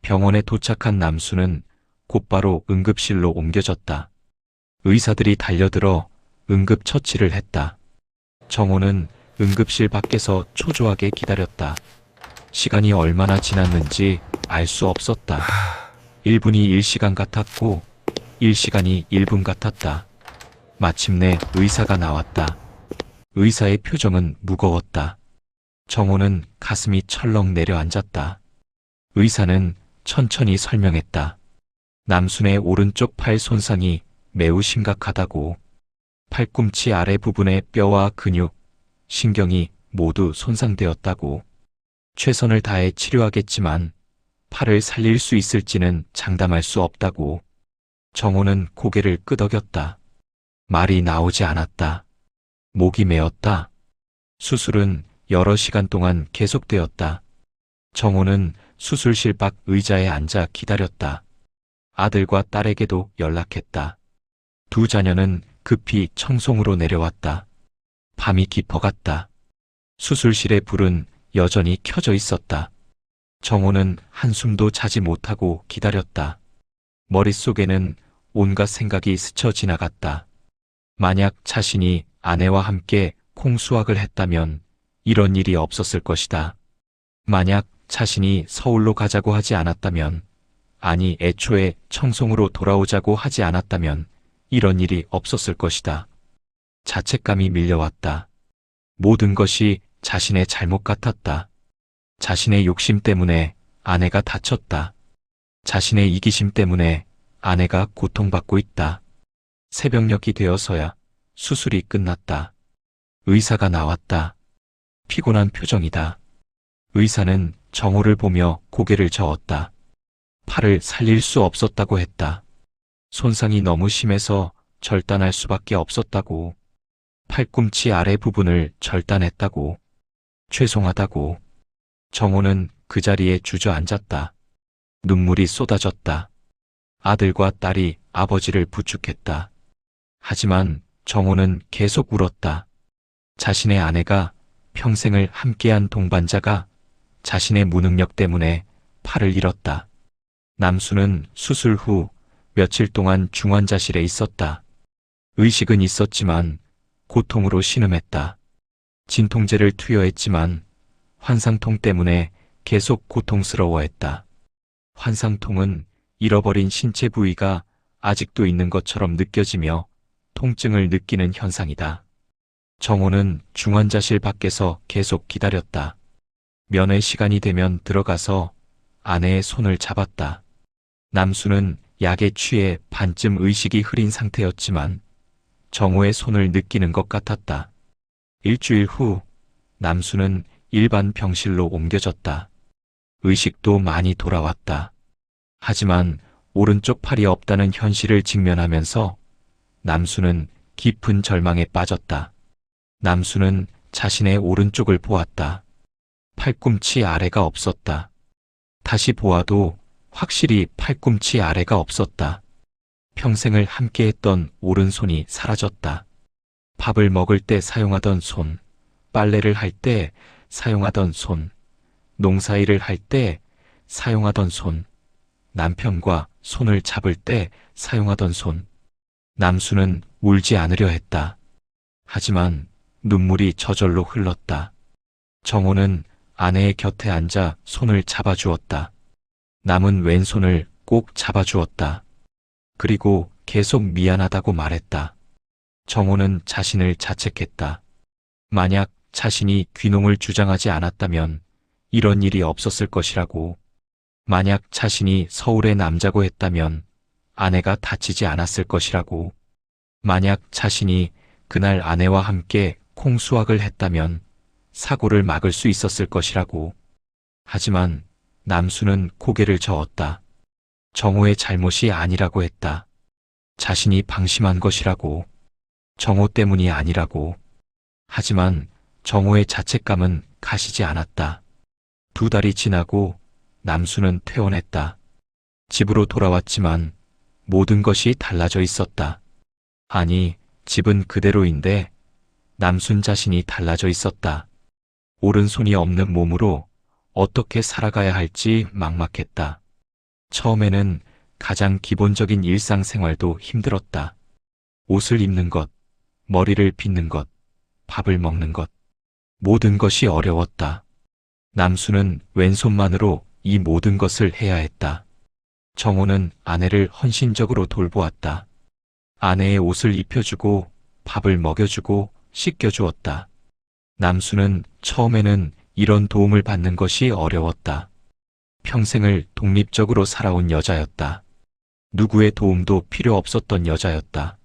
병원에 도착한 남순은 곧바로 응급실로 옮겨졌다. 의사들이 달려들어 응급처치를 했다. 정호는 응급실 밖에서 초조하게 기다렸다. 시간이 얼마나 지났는지 알 수 없었다. 1분이 1시간 같았고 1시간이 1분 같았다. 마침내 의사가 나왔다. 의사의 표정은 무거웠다. 정호는 가슴이 철렁 내려앉았다. 의사는 천천히 설명했다. 남순의 오른쪽 팔 손상이 매우 심각하다고. 팔꿈치 아래 부분의 뼈와 근육, 신경이 모두 손상되었다고. 최선을 다해 치료하겠지만 팔을 살릴 수 있을지는 장담할 수 없다고. 정호는 고개를 끄덕였다. 말이 나오지 않았다. 목이 메었다. 수술은 여러 시간 동안 계속되었다. 정호는 수술실 밖 의자에 앉아 기다렸다. 아들과 딸에게도 연락했다. 두 자녀는 급히 청송으로 내려왔다. 밤이 깊어갔다. 수술실의 불은 여전히 켜져 있었다. 정호는 한숨도 자지 못하고 기다렸다. 머릿속에는 온갖 생각이 스쳐 지나갔다. 만약 자신이 아내와 함께 콩수확을 했다면 이런 일이 없었을 것이다. 만약 자신이 서울로 가자고 하지 않았다면, 아니 애초에 청송으로 돌아오자고 하지 않았다면 이런 일이 없었을 것이다. 자책감이 밀려왔다. 모든 것이 자신의 잘못 같았다. 자신의 욕심 때문에 아내가 다쳤다. 자신의 이기심 때문에 아내가 고통받고 있다. 새벽녘이 되어서야 수술이 끝났다. 의사가 나왔다. 피곤한 표정이다. 의사는 정호를 보며 고개를 저었다. 팔을 살릴 수 없었다고 했다. 손상이 너무 심해서 절단할 수밖에 없었다고. 팔꿈치 아래 부분을 절단했다고. 죄송하다고. 정호는 그 자리에 주저앉았다. 눈물이 쏟아졌다. 아들과 딸이 아버지를 부축했다. 하지만 정호는 계속 울었다. 자신의 아내가, 평생을 함께한 동반자가 자신의 무능력 때문에 팔을 잃었다. 남수는 수술 후 며칠 동안 중환자실에 있었다. 의식은 있었지만 고통으로 신음했다. 진통제를 투여했지만 환상통 때문에 계속 고통스러워했다. 환상통은 잃어버린 신체 부위가 아직도 있는 것처럼 느껴지며 통증을 느끼는 현상이다. 정호는 중환자실 밖에서 계속 기다렸다. 면회 시간이 되면 들어가서 아내의 손을 잡았다. 남수는 약에 취해 반쯤 의식이 흐린 상태였지만 정호의 손을 느끼는 것 같았다. 일주일 후 남수는 일반 병실로 옮겨졌다. 의식도 많이 돌아왔다. 하지만 오른쪽 팔이 없다는 현실을 직면하면서 남수는 깊은 절망에 빠졌다. 남수는 자신의 오른쪽을 보았다. 팔꿈치 아래가 없었다. 다시 보아도 확실히 팔꿈치 아래가 없었다. 평생을 함께했던 오른손이 사라졌다. 밥을 먹을 때 사용하던 손, 빨래를 할 때 사용하던 손, 농사일을 할 때 사용하던 손, 남편과 손을 잡을 때 사용하던 손. 남수는 울지 않으려 했다. 하지만 눈물이 저절로 흘렀다. 정호는 아내의 곁에 앉아 손을 잡아주었다. 남은 왼손을 꼭 잡아주었다. 그리고 계속 미안하다고 말했다. 정호는 자신을 자책했다. 만약 자신이 귀농을 주장하지 않았다면 이런 일이 없었을 것이라고. 만약 자신이 서울의 남자고 했다면 아내가 다치지 않았을 것이라고. 만약 자신이 그날 아내와 함께 콩수확을 했다면 사고를 막을 수 있었을 것이라고. 하지만 남수는 고개를 저었다. 정호의 잘못이 아니라고 했다. 자신이 방심한 것이라고. 정호 때문이 아니라고. 하지만 정호의 자책감은 가시지 않았다. 2달이 지나고 남수는 퇴원했다. 집으로 돌아왔지만 모든 것이 달라져 있었다. 아니, 집은 그대로인데 남순 자신이 달라져 있었다. 오른손이 없는 몸으로 어떻게 살아가야 할지 막막했다. 처음에는 가장 기본적인 일상생활도 힘들었다. 옷을 입는 것, 머리를 빗는 것, 밥을 먹는 것. 모든 것이 어려웠다. 남수는 왼손만으로 이 모든 것을 해야 했다. 정호는 아내를 헌신적으로 돌보았다. 아내의 옷을 입혀주고 밥을 먹여주고 씻겨주었다. 남수는 처음에는 이런 도움을 받는 것이 어려웠다. 평생을 독립적으로 살아온 여자였다. 누구의 도움도 필요 없었던 여자였다.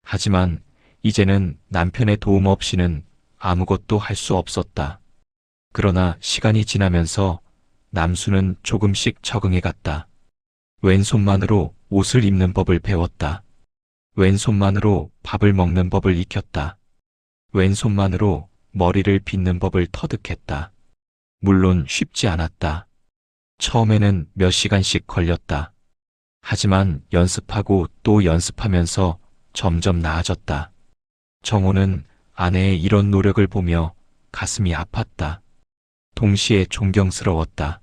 하지만 이제는 남편의 도움 없이는 아무것도 할 수 없었다. 그러나 시간이 지나면서 남수는 조금씩 적응해 갔다. 왼손만으로 옷을 입는 법을 배웠다. 왼손만으로 밥을 먹는 법을 익혔다. 왼손만으로 머리를 빗는 법을 터득했다. 물론 쉽지 않았다. 처음에는 몇 시간씩 걸렸다. 하지만 연습하고 또 연습하면서 점점 나아졌다. 정호는 아내의 이런 노력을 보며 가슴이 아팠다. 동시에 존경스러웠다.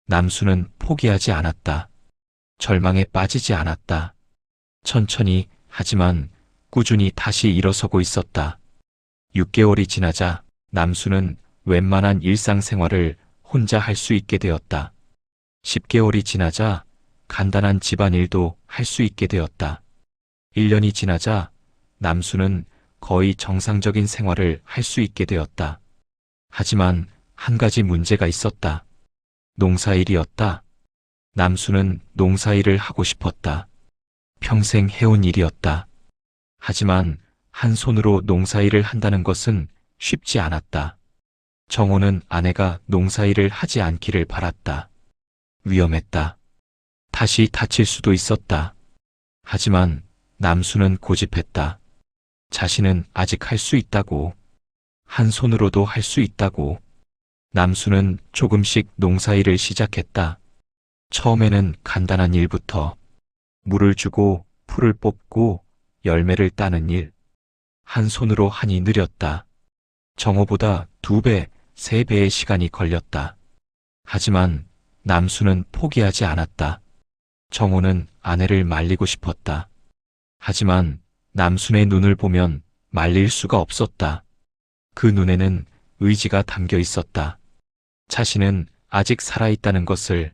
남수는 포기하지 않았다. 절망에 빠지지 않았다. 천천히 하지만 꾸준히 다시 일어서고 있었다. 6개월이 지나자 남수는 웬만한 일상생활을 혼자 할 수 있게 되었다. 10개월이 지나자 간단한 집안일도 할 수 있게 되었다. 1년이 지나자 남수는 거의 정상적인 생활을 할 수 있게 되었다. 하지만 한 가지 문제가 있었다. 농사일이었다. 남수는 농사일을 하고 싶었다. 평생 해온 일이었다. 하지만 한 손으로 농사일을 한다는 것은 쉽지 않았다. 정호는 아내가 농사일을 하지 않기를 바랐다. 위험했다. 다시 다칠 수도 있었다. 하지만 남수는 고집했다. 자신은 아직 할 수 있다고. 한 손으로도 할 수 있다고. 남수는 조금씩 농사일을 시작했다. 처음에는 간단한 일부터 물을 주고 풀을 뽑고 열매를 따는 일. 한 손으로 하니 느렸다. 정호보다 2배, 3배의 시간이 걸렸다. 하지만 남수는 포기하지 않았다. 정호는 아내를 말리고 싶었다. 하지만 남순의 눈을 보면 말릴 수가 없었다. 그 눈에는 의지가 담겨 있었다. 자신은 아직 살아있다는 것을,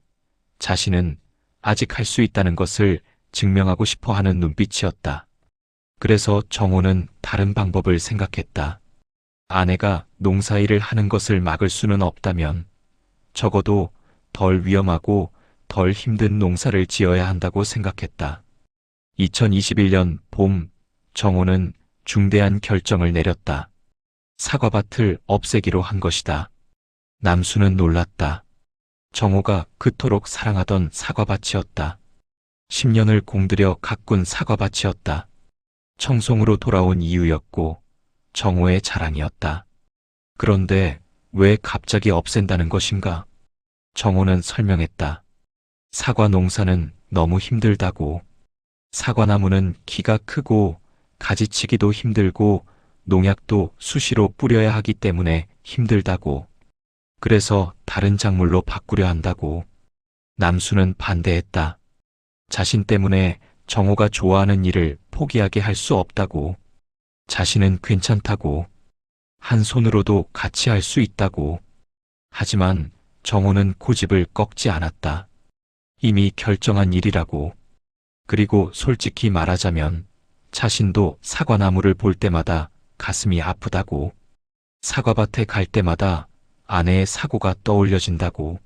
자신은 아직 할 수 있다는 것을 증명하고 싶어 하는 눈빛이었다. 그래서 정호는 다른 방법을 생각했다. 아내가 농사일을 하는 것을 막을 수는 없다면 적어도 덜 위험하고 덜 힘든 농사를 지어야 한다고 생각했다. 2021년 봄, 정호는 중대한 결정을 내렸다. 사과밭을 없애기로 한 것이다. 남수는 놀랐다. 정호가 그토록 사랑하던 사과밭이었다. 10년을 공들여 가꾼 사과밭이었다. 청송으로 돌아온 이유였고 정호의 자랑이었다. 그런데 왜 갑자기 없앤다는 것인가? 정호는 설명했다. 사과 농사는 너무 힘들다고. 사과나무는 키가 크고 가지치기도 힘들고 농약도 수시로 뿌려야 하기 때문에 힘들다고. 그래서 다른 작물로 바꾸려 한다고. 남수는 반대했다. 자신 때문에 정호가 좋아하는 일을 포기하게 할 수 없다고. 자신은 괜찮다고. 한 손으로도 같이 할 수 있다고. 하지만 정호는 고집을 꺾지 않았다. 이미 결정한 일이라고. 그리고 솔직히 말하자면 자신도 사과나무를 볼 때마다 가슴이 아프다고. 사과밭에 갈 때마다 아내의 사고가 떠올려진다고.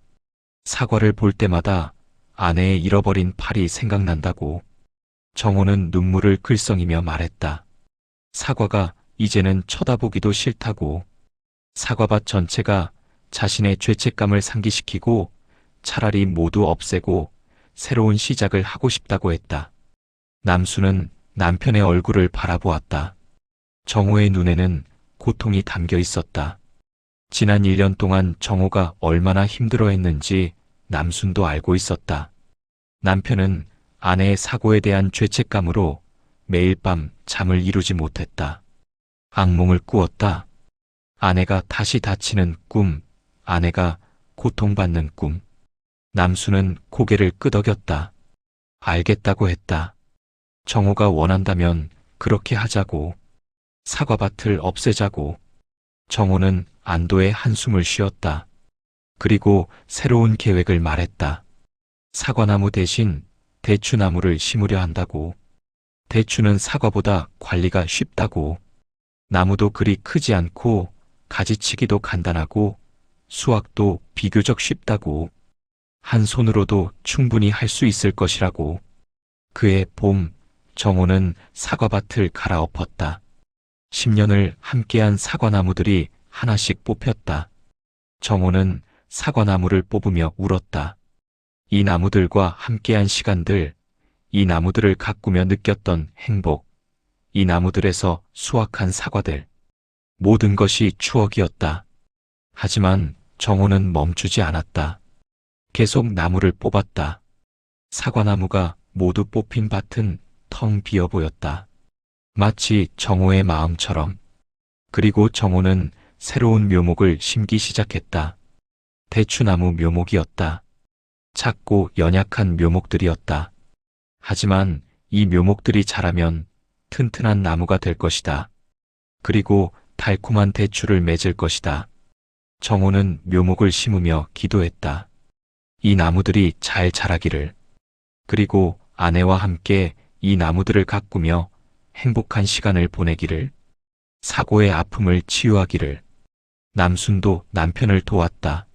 사과를 볼 때마다 아내의 잃어버린 팔이 생각난다고. 정호는 눈물을 글썽이며 말했다. 사과가 이제는 쳐다보기도 싫다고. 사과밭 전체가 자신의 죄책감을 상기시키고 차라리 모두 없애고 새로운 시작을 하고 싶다고 했다. 남수는 남편의 얼굴을 바라보았다. 정호의 눈에는 고통이 담겨 있었다. 지난 1년 동안 정호가 얼마나 힘들어했는지 남순도 알고 있었다. 남편은 아내의 사고에 대한 죄책감으로 매일 밤 잠을 이루지 못했다. 악몽을 꾸었다. 아내가 다시 다치는 꿈, 아내가 고통받는 꿈. 남수는 고개를 끄덕였다. 알겠다고 했다. 정호가 원한다면 그렇게 하자고. 사과밭을 없애자고. 정호는 안도의 한숨을 쉬었다. 그리고 새로운 계획을 말했다. 사과나무 대신 대추나무를 심으려 한다고. 대추는 사과보다 관리가 쉽다고. 나무도 그리 크지 않고 가지치기도 간단하고 수확도 비교적 쉽다고. 한 손으로도 충분히 할 수 있을 것이라고. 그해 봄, 정호는 사과밭을 갈아엎었다. 10년을 함께한 사과나무들이 하나씩 뽑혔다. 정호는 사과나무를 뽑으며 울었다. 이 나무들과 함께한 시간들, 이 나무들을 가꾸며 느꼈던 행복, 이 나무들에서 수확한 사과들, 모든 것이 추억이었다. 하지만 정호는 멈추지 않았다. 계속 나무를 뽑았다. 사과나무가 모두 뽑힌 밭은 텅 비어 보였다. 마치 정호의 마음처럼. 그리고 정호는 새로운 묘목을 심기 시작했다. 대추나무 묘목이었다. 작고 연약한 묘목들이었다. 하지만 이 묘목들이 자라면 튼튼한 나무가 될 것이다. 그리고 달콤한 대추를 맺을 것이다. 정호는 묘목을 심으며 기도했다. 이 나무들이 잘 자라기를. 그리고 아내와 함께 이 나무들을 가꾸며 행복한 시간을 보내기를. 사고의 아픔을 치유하기를. 남순도 남편을 도왔다.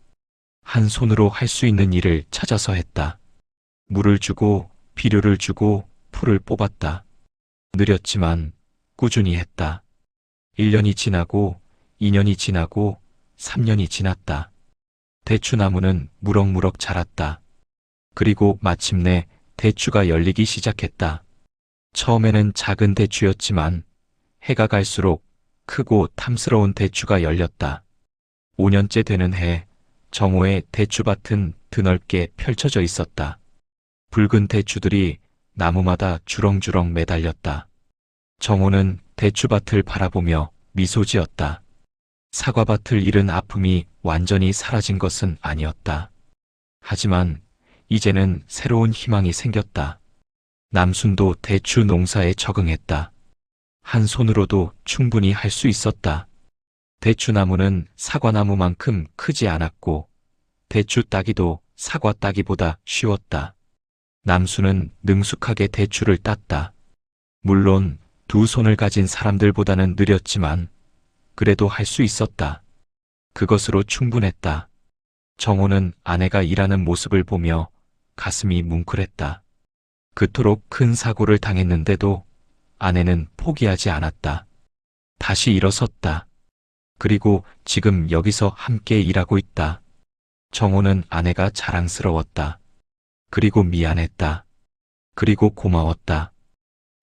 한 손으로 할 수 있는 일을 찾아서 했다. 물을 주고 비료를 주고 풀을 뽑았다. 느렸지만 꾸준히 했다. 1년이 지나고 2년이 지나고 3년이 지났다. 대추나무는 무럭무럭 자랐다. 그리고 마침내 대추가 열리기 시작했다. 처음에는 작은 대추였지만 해가 갈수록 크고 탐스러운 대추가 열렸다. 5년째 되는 해, 정호의 대추밭은 드넓게 펼쳐져 있었다. 붉은 대추들이 나무마다 주렁주렁 매달렸다. 정호는 대추밭을 바라보며 미소 지었다. 사과밭을 잃은 아픔이 완전히 사라진 것은 아니었다. 하지만 이제는 새로운 희망이 생겼다. 남순도 대추 농사에 적응했다. 한 손으로도 충분히 할 수 있었다. 대추나무는 사과나무만큼 크지 않았고 대추 따기도 사과 따기보다 쉬웠다. 남순은 능숙하게 대추를 땄다. 물론 두 손을 가진 사람들보다는 느렸지만 그래도 할 수 있었다. 그것으로 충분했다. 정호는 아내가 일하는 모습을 보며 가슴이 뭉클했다. 그토록 큰 사고를 당했는데도 아내는 포기하지 않았다. 다시 일어섰다. 그리고 지금 여기서 함께 일하고 있다. 정호는 아내가 자랑스러웠다. 그리고 미안했다. 그리고 고마웠다.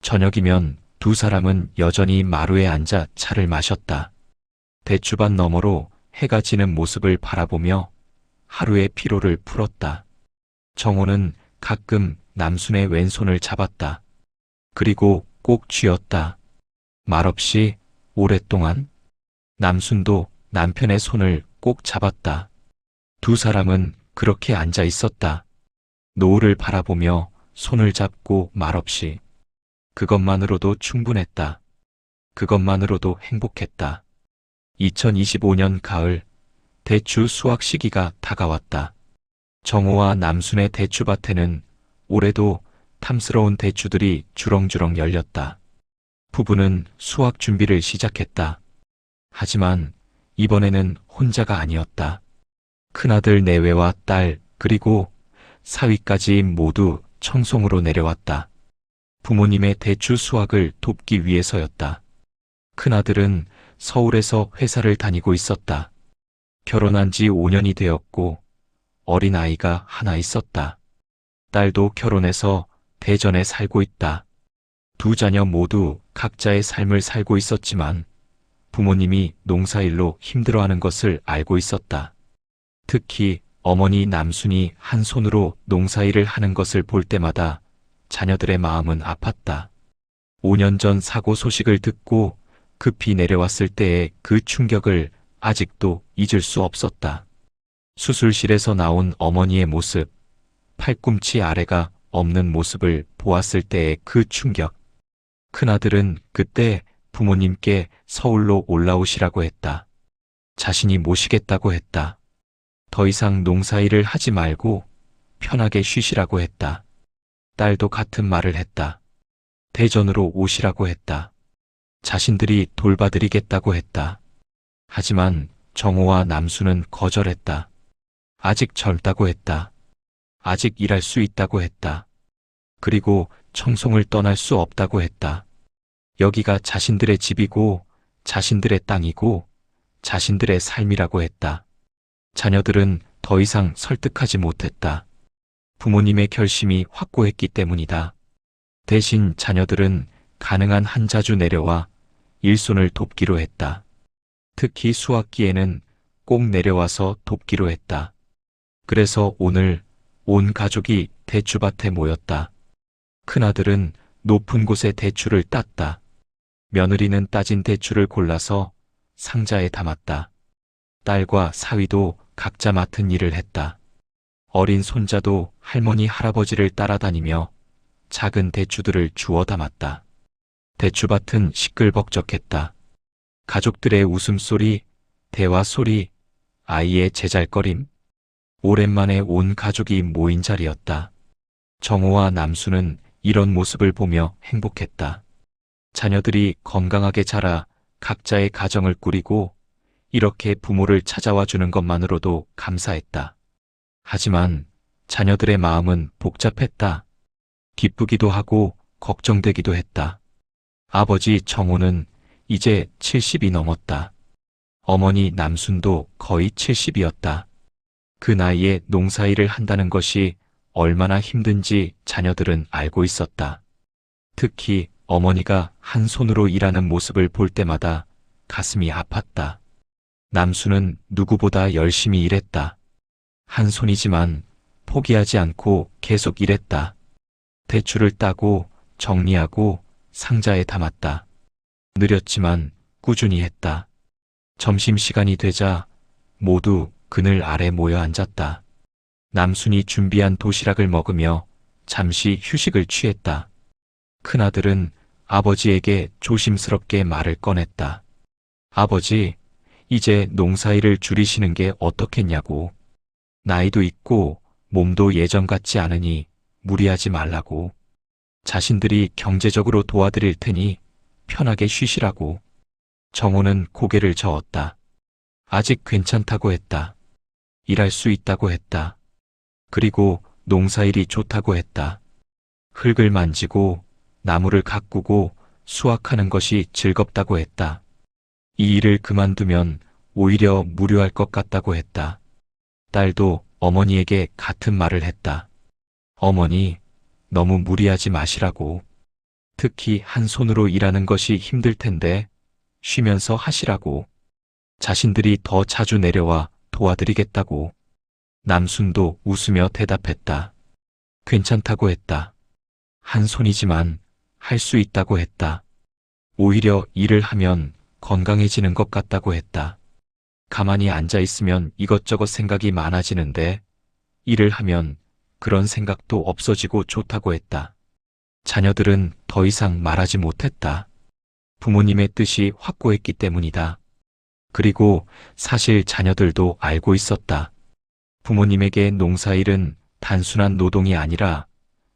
저녁이면 두 사람은 여전히 마루에 앉아 차를 마셨다. 대추밭 너머로 해가 지는 모습을 바라보며 하루의 피로를 풀었다. 정호는 가끔 남순의 왼손을 잡았다. 그리고 꼭 쥐었다. 말없이 오랫동안. 남순도 남편의 손을 꼭 잡았다. 두 사람은 그렇게 앉아 있었다. 노을을 바라보며 손을 잡고 말없이. 그것만으로도 충분했다. 그것만으로도 행복했다. 2025년 가을, 대추 수확 시기가 다가왔다. 정호와 남순의 대추밭에는 올해도 탐스러운 대추들이 주렁주렁 열렸다. 부부는 수확 준비를 시작했다. 하지만 이번에는 혼자가 아니었다. 큰아들 내외와 딸 그리고 사위까지 모두 청송으로 내려왔다. 부모님의 대추 수확을 돕기 위해서였다. 큰아들은 서울에서 회사를 다니고 있었다. 결혼한 지 5년이 되었고 어린 아이가 하나 있었다. 딸도 결혼해서 대전에 살고 있다. 두 자녀 모두 각자의 삶을 살고 있었지만 부모님이 농사일로 힘들어하는 것을 알고 있었다. 특히 어머니 남순이 한 손으로 농사일을 하는 것을 볼 때마다 자녀들의 마음은 아팠다. 5년 전 사고 소식을 듣고 급히 내려왔을 때의 그 충격을 아직도 잊을 수 없었다. 수술실에서 나온 어머니의 모습, 팔꿈치 아래가 없는 모습을 보았을 때의 그 충격. 큰아들은 그때 부모님께 서울로 올라오시라고 했다. 자신이 모시겠다고 했다. 더 이상 농사일을 하지 말고 편하게 쉬시라고 했다. 딸도 같은 말을 했다. 대전으로 오시라고 했다. 자신들이 돌봐드리겠다고 했다. 하지만 정호와 남순은 거절했다. 아직 젊다고 했다. 아직 일할 수 있다고 했다. 그리고 청송을 떠날 수 없다고 했다. 여기가 자신들의 집이고 자신들의 땅이고 자신들의 삶이라고 했다. 자녀들은 더 이상 설득하지 못했다. 부모님의 결심이 확고했기 때문이다. 대신 자녀들은 가능한 한 자주 내려와 일손을 돕기로 했다. 특히 수학기에는 꼭 내려와서 돕기로 했다. 그래서 오늘 온 가족이 대추밭에 모였다. 큰아들은 높은 곳에 대추를 땄다. 며느리는 따진 대추를 골라서 상자에 담았다. 딸과 사위도 각자 맡은 일을 했다. 어린 손자도 할머니 할아버지를 따라다니며 작은 대추들을 주워 담았다. 대추밭은 시끌벅적했다. 가족들의 웃음소리, 대화소리, 아이의 제잘거림. 오랜만에 온 가족이 모인 자리였다. 정호와 남순은 이런 모습을 보며 행복했다. 자녀들이 건강하게 자라 각자의 가정을 꾸리고 이렇게 부모를 찾아와 주는 것만으로도 감사했다. 하지만 자녀들의 마음은 복잡했다. 기쁘기도 하고 걱정되기도 했다. 아버지 정호는 이제 70이 넘었다. 어머니 남순도 거의 70이었다. 그 나이에 농사일을 한다는 것이 얼마나 힘든지 자녀들은 알고 있었다. 특히 어머니가 한 손으로 일하는 모습을 볼 때마다 가슴이 아팠다. 남순은 누구보다 열심히 일했다. 한 손이지만 포기하지 않고 계속 일했다. 대추를 따고 정리하고 상자에 담았다. 느렸지만 꾸준히 했다. 점심시간이 되자 모두 그늘 아래 모여 앉았다. 남순이 준비한 도시락을 먹으며 잠시 휴식을 취했다. 큰아들은 아버지에게 조심스럽게 말을 꺼냈다. 아버지, 이제 농사일을 줄이시는 게 어떻겠냐고. 나이도 있고 몸도 예전 같지 않으니 무리하지 말라고. 자신들이 경제적으로 도와드릴 테니 편하게 쉬시라고. 정호는 고개를 저었다. 아직 괜찮다고 했다. 일할 수 있다고 했다. 그리고 농사일이 좋다고 했다. 흙을 만지고 나무를 가꾸고 수확하는 것이 즐겁다고 했다. 이 일을 그만두면 오히려 무료할 것 같다고 했다. 딸도 어머니에게 같은 말을 했다. 어머니, 너무 무리하지 마시라고. 특히 한 손으로 일하는 것이 힘들 텐데 쉬면서 하시라고. 자신들이 더 자주 내려와 도와드리겠다고. 남순도 웃으며 대답했다. 괜찮다고 했다. 한 손이지만 할 수 있다고 했다. 오히려 일을 하면 건강해지는 것 같다고 했다. 가만히 앉아 있으면 이것저것 생각이 많아지는데 일을 하면 그런 생각도 없어지고 좋다고 했다. 자녀들은 더 이상 말하지 못했다. 부모님의 뜻이 확고했기 때문이다. 그리고 사실 자녀들도 알고 있었다. 부모님에게 농사일은 단순한 노동이 아니라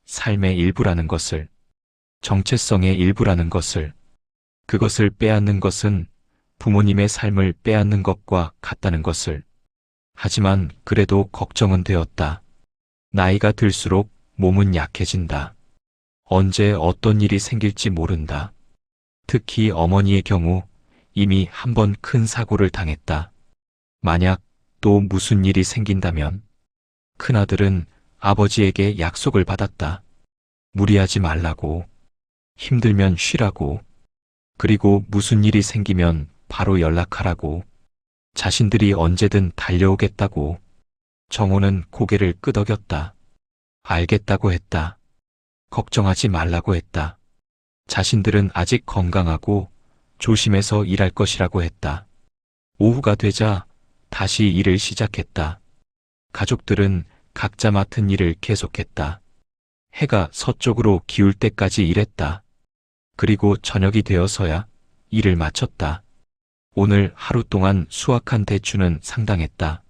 삶의 일부라는 것을, 정체성의 일부라는 것을, 그것을 빼앗는 것은 부모님의 삶을 빼앗는 것과 같다는 것을. 하지만 그래도 걱정은 되었다. 나이가 들수록 몸은 약해진다. 언제 어떤 일이 생길지 모른다. 특히 어머니의 경우 이미 한 번 큰 사고를 당했다. 만약 또 무슨 일이 생긴다면 큰아들은 아버지에게 약속을 받았다. 무리하지 말라고. 힘들면 쉬라고. 그리고 무슨 일이 생기면 바로 연락하라고. 자신들이 언제든 달려오겠다고. 정호는 고개를 끄덕였다. 알겠다고 했다. 걱정하지 말라고 했다. 자신들은 아직 건강하고 조심해서 일할 것이라고 했다. 오후가 되자 다시 일을 시작했다. 가족들은 각자 맡은 일을 계속했다. 해가 서쪽으로 기울 때까지 일했다. 그리고 저녁이 되어서야 일을 마쳤다. 오늘 하루 동안 수확한 대추는 상당했다.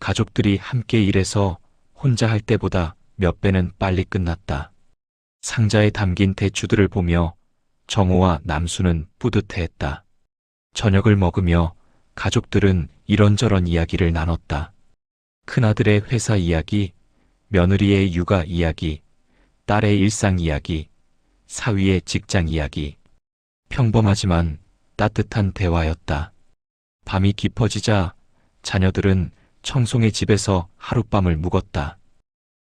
가족들이 함께 일해서 혼자 할 때보다 몇 배는 빨리 끝났다. 상자에 담긴 대추들을 보며 정호와 남수는 뿌듯해했다. 저녁을 먹으며 가족들은 이런저런 이야기를 나눴다. 큰아들의 회사 이야기, 며느리의 육아 이야기, 딸의 일상 이야기, 사위의 직장 이야기. 평범하지만 따뜻한 대화였다. 밤이 깊어지자 자녀들은 청송의 집에서 하룻밤을 묵었다.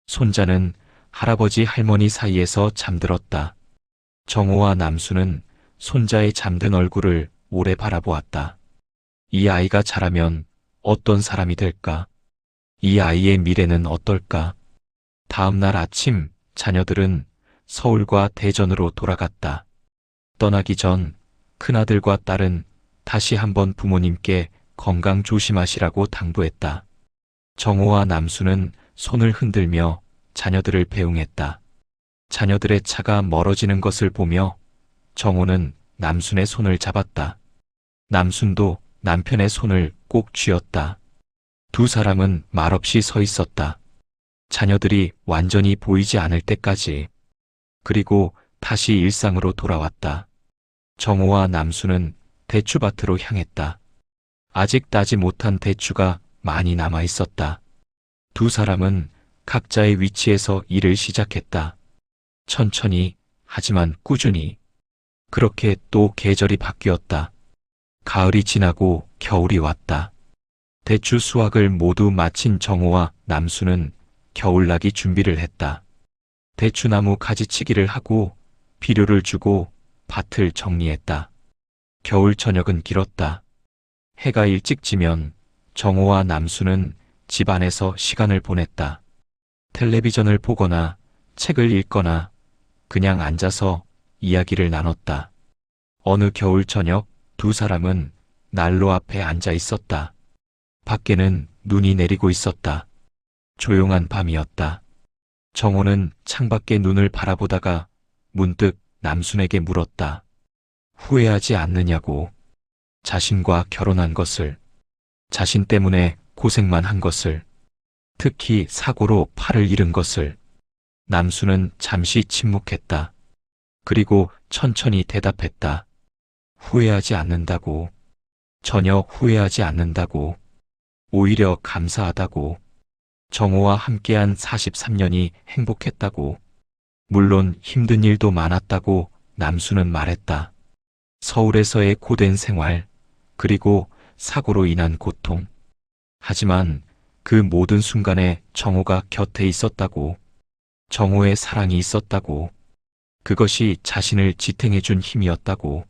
손자는 할아버지 할머니 사이에서 잠들었다. 정호와 남수는 손자의 잠든 얼굴을 오래 바라보았다. 이 아이가 자라면 어떤 사람이 될까? 이 아이의 미래는 어떨까? 다음 날 아침 자녀들은 서울과 대전으로 돌아갔다. 떠나기 전 큰아들과 딸은 다시 한번 부모님께 건강 조심하시라고 당부했다. 정호와 남수는 손을 흔들며 자녀들을 배웅했다. 자녀들의 차가 멀어지는 것을 보며 정호는 남순의 손을 잡았다. 남순도 남편의 손을 꼭 쥐었다. 두 사람은 말없이 서 있었다. 자녀들이 완전히 보이지 않을 때까지. 그리고 다시 일상으로 돌아왔다. 정호와 남수는 대추밭으로 향했다. 아직 따지 못한 대추가 많이 남아 있었다. 두 사람은 각자의 위치에서 일을 시작했다. 천천히, 하지만 꾸준히. 그렇게 또 계절이 바뀌었다. 가을이 지나고 겨울이 왔다. 대추 수확을 모두 마친 정호와 남수는 겨울나기 준비를 했다. 대추나무 가지치기를 하고 비료를 주고 밭을 정리했다. 겨울 저녁은 길었다. 해가 일찍 지면 정호와 남수는 집 안에서 시간을 보냈다. 텔레비전을 보거나 책을 읽거나 그냥 앉아서 이야기를 나눴다. 어느 겨울 저녁 두 사람은 난로 앞에 앉아 있었다. 밖에는 눈이 내리고 있었다. 조용한 밤이었다. 정호는 창밖에 눈을 바라보다가 문득 남순에게 물었다. 후회하지 않느냐고. 자신과 결혼한 것을, 자신 때문에 고생만 한 것을, 특히 사고로 팔을 잃은 것을. 남순은 잠시 침묵했다. 그리고 천천히 대답했다. 후회하지 않는다고. 전혀 후회하지 않는다고. 오히려 감사하다고. 정호와 함께한 43년이 행복했다고. 물론 힘든 일도 많았다고 남순은 말했다. 서울에서의 고된 생활, 그리고 사고로 인한 고통. 하지만 그 모든 순간에 정호가 곁에 있었다고. 정호의 사랑이 있었다고. 그것이 자신을 지탱해준 힘이었다고.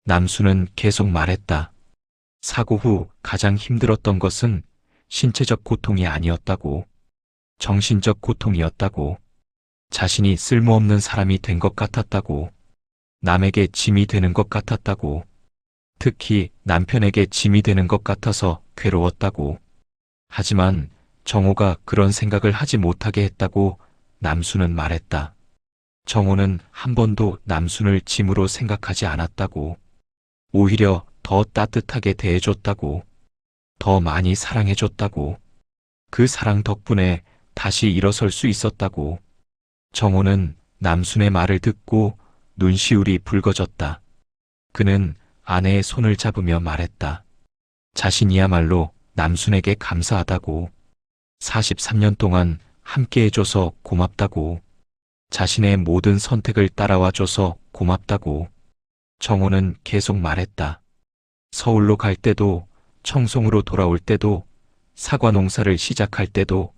남순은 계속 말했다. 사고 후 가장 힘들었던 것은 신체적 고통이 아니었다고. 정신적 고통이었다고. 자신이 쓸모없는 사람이 된 것 같았다고. 남에게 짐이 되는 것 같았다고. 특히 남편에게 짐이 되는 것 같아서 괴로웠다고. 하지만 정호가 그런 생각을 하지 못하게 했다고 남순은 말했다. 정호는 한 번도 남순을 짐으로 생각하지 않았다고. 오히려 더 따뜻하게 대해줬다고. 더 많이 사랑해줬다고. 그 사랑 덕분에 다시 일어설 수 있었다고. 정호는 남순의 말을 듣고 눈시울이 붉어졌다. 그는 아내의 손을 잡으며 말했다. 자신이야말로 남순에게 감사하다고. 43년 동안 함께해줘서 고맙다고. 자신의 모든 선택을 따라와줘서 고맙다고. 정호는 계속 말했다. 서울로 갈 때도, 청송으로 돌아올 때도, 사과 농사를 시작할 때도,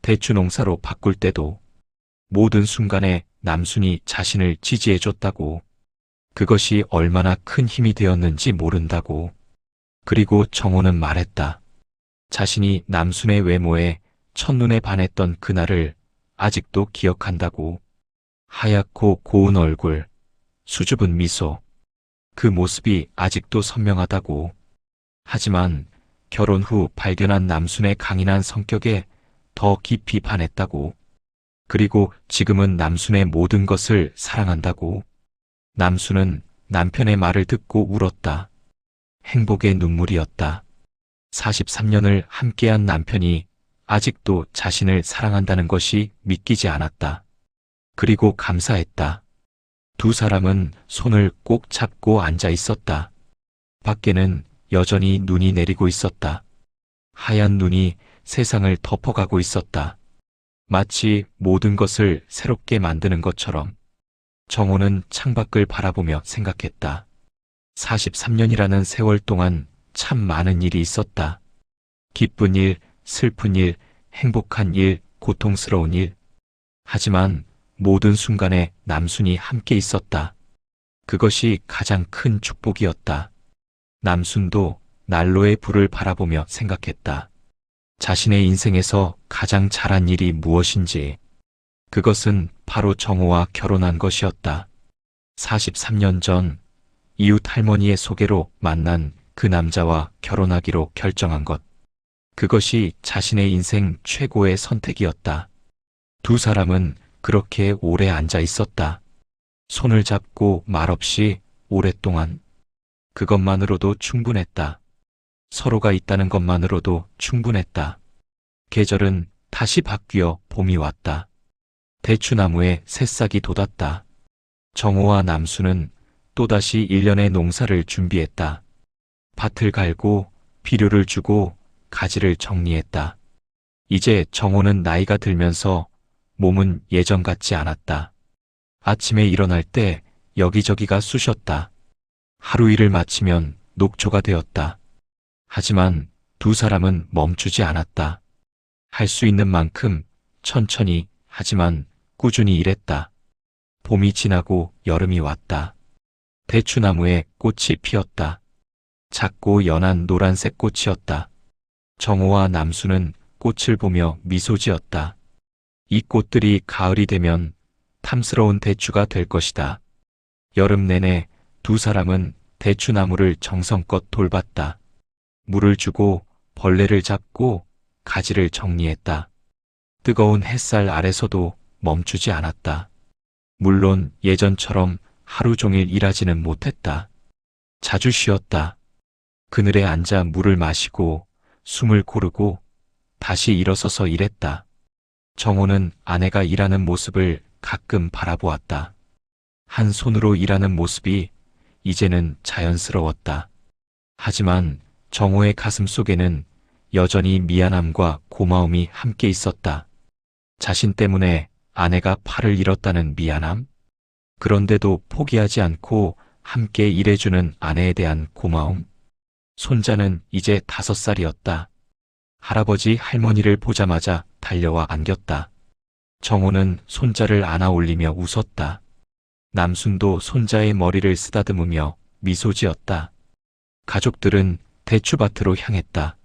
대추 농사로 바꿀 때도, 모든 순간에 남순이 자신을 지지해줬다고. 그것이 얼마나 큰 힘이 되었는지 모른다고. 그리고 정호는 말했다. 자신이 남순의 외모에 첫눈에 반했던 그날을 아직도 기억한다고. 하얗고 고운 얼굴, 수줍은 미소. 그 모습이 아직도 선명하다고. 하지만 결혼 후 발견한 남순의 강인한 성격에 더 깊이 반했다고. 그리고 지금은 남순의 모든 것을 사랑한다고. 남순은 남편의 말을 듣고 울었다. 행복의 눈물이었다. 43년을 함께한 남편이 아직도 자신을 사랑한다는 것이 믿기지 않았다. 그리고 감사했다. 두 사람은 손을 꼭 잡고 앉아 있었다. 밖에는 여전히 눈이 내리고 있었다. 하얀 눈이 세상을 덮어가고 있었다. 마치 모든 것을 새롭게 만드는 것처럼. 정호는 창밖을 바라보며 생각했다. 43년이라는 세월 동안 참 많은 일이 있었다. 기쁜 일, 슬픈 일, 행복한 일, 고통스러운 일. 하지만 모든 순간에 남순이 함께 있었다. 그것이 가장 큰 축복이었다. 남순도 난로의 불을 바라보며 생각했다. 자신의 인생에서 가장 잘한 일이 무엇인지. 그것은 바로 정호와 결혼한 것이었다. 43년 전 이웃 할머니의 소개로 만난 그 남자와 결혼하기로 결정한 것. 그것이 자신의 인생 최고의 선택이었다. 두 사람은 그렇게 오래 앉아 있었다. 손을 잡고 말없이 오랫동안. 그것만으로도 충분했다. 서로가 있다는 것만으로도 충분했다. 계절은 다시 바뀌어 봄이 왔다. 대추나무에 새싹이 돋았다. 정호와 남순은 또다시 1년의 농사를 준비했다. 밭을 갈고 비료를 주고 가지를 정리했다. 이제 정호는 나이가 들면서 몸은 예전 같지 않았다. 아침에 일어날 때 여기저기가 쑤셨다. 하루 일을 마치면 녹초가 되었다. 하지만 두 사람은 멈추지 않았다. 할 수 있는 만큼 천천히 하지만 꾸준히 일했다. 봄이 지나고 여름이 왔다. 대추나무에 꽃이 피었다. 작고 연한 노란색 꽃이었다. 정호와 남순은 꽃을 보며 미소 지었다. 이 꽃들이 가을이 되면 탐스러운 대추가 될 것이다. 여름 내내 두 사람은 대추나무를 정성껏 돌봤다. 물을 주고 벌레를 잡고 가지를 정리했다. 뜨거운 햇살 아래서도 멈추지 않았다. 물론 예전처럼 하루 종일 일하지는 못했다. 자주 쉬었다. 그늘에 앉아 물을 마시고 숨을 고르고 다시 일어서서 일했다. 정호는 아내가 일하는 모습을 가끔 바라보았다. 한 손으로 일하는 모습이 이제는 자연스러웠다. 하지만 정호의 가슴 속에는 여전히 미안함과 고마움이 함께 있었다. 자신 때문에 아내가 팔을 잃었다는 미안함? 그런데도 포기하지 않고 함께 일해주는 아내에 대한 고마움? 손자는 이제 5살이었다. 할아버지 할머니를 보자마자 달려와 안겼다. 정호는 손자를 안아 올리며 웃었다. 남순도 손자의 머리를 쓰다듬으며 미소 지었다. 가족들은 대추밭으로 향했다.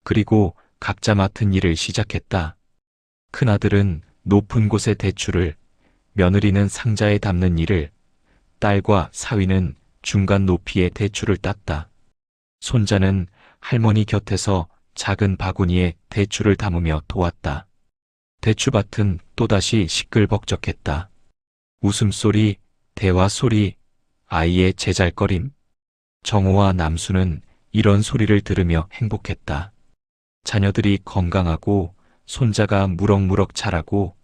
그리고 각자 맡은 일을 시작했다. 큰아들은 높은 곳의 대추를, 며느리는 상자에 담는 일을, 딸과 사위는 중간 높이의 대추를 땄다. 손자는 할머니 곁에서 작은 바구니에 대추를 담으며 도왔다. 대추밭은 또다시 시끌벅적했다. 웃음소리, 대화소리, 아이의 제잘거림. 정호와 남수는 이런 소리를 들으며 행복했다. 자녀들이 건강하고 손자가 무럭무럭 자라고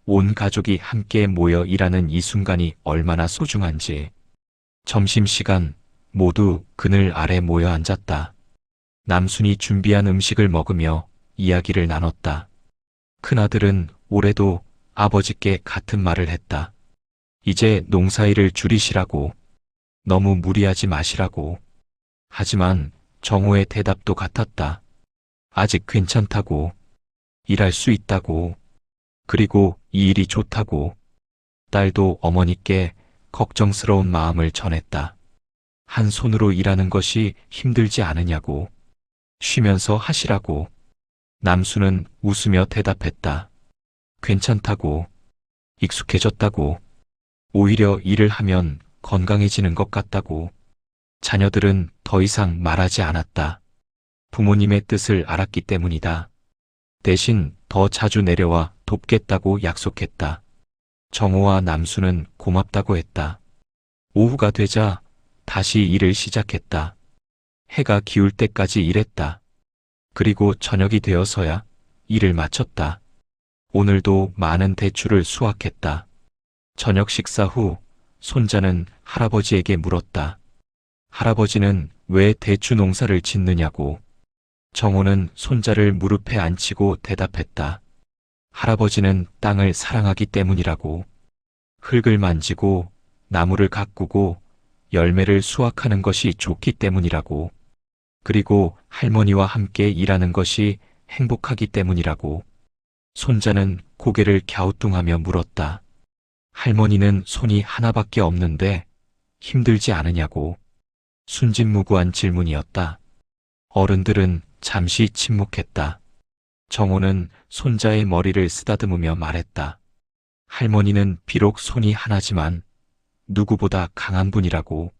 온 가족이 함께 모여 일하는 이 순간이 얼마나 소중한지. 점심시간 모두 그늘 아래 모여 앉았다. 남순이 준비한 음식을 먹으며 이야기를 나눴다. 큰아들은 올해도 아버지께 같은 말을 했다. 이제 농사일을 줄이시라고, 너무 무리하지 마시라고. 하지만 정호의 대답도 같았다. 아직 괜찮다고, 일할 수 있다고, 그리고 이 일이 좋다고. 딸도 어머니께 걱정스러운 마음을 전했다. 한 손으로 일하는 것이 힘들지 않으냐고, 쉬면서 하시라고. 남수는 웃으며 대답했다. 괜찮다고, 익숙해졌다고, 오히려 일을 하면 건강해지는 것 같다고. 자녀들은 더 이상 말하지 않았다. 부모님의 뜻을 알았기 때문이다. 대신 더 자주 내려와 돕겠다고 약속했다. 정호와 남수는 고맙다고 했다. 오후가 되자 다시 일을 시작했다. 해가 기울 때까지 일했다. 그리고 저녁이 되어서야 일을 마쳤다. 오늘도 많은 대추를 수확했다. 저녁 식사 후 손자는 할아버지에게 물었다. 할아버지는 왜 대추 농사를 짓느냐고. 정호는 손자를 무릎에 앉히고 대답했다. 할아버지는 땅을 사랑하기 때문이라고. 흙을 만지고 나무를 가꾸고 열매를 수확하는 것이 좋기 때문이라고. 그리고 할머니와 함께 일하는 것이 행복하기 때문이라고. 손자는 고개를 갸우뚱하며 물었다. 할머니는 손이 하나밖에 없는데 힘들지 않으냐고. 순진무구한 질문이었다. 어른들은 잠시 침묵했다. 정호는 손자의 머리를 쓰다듬으며 말했다. 할머니는 비록 손이 하나지만 누구보다 강한 분이라고.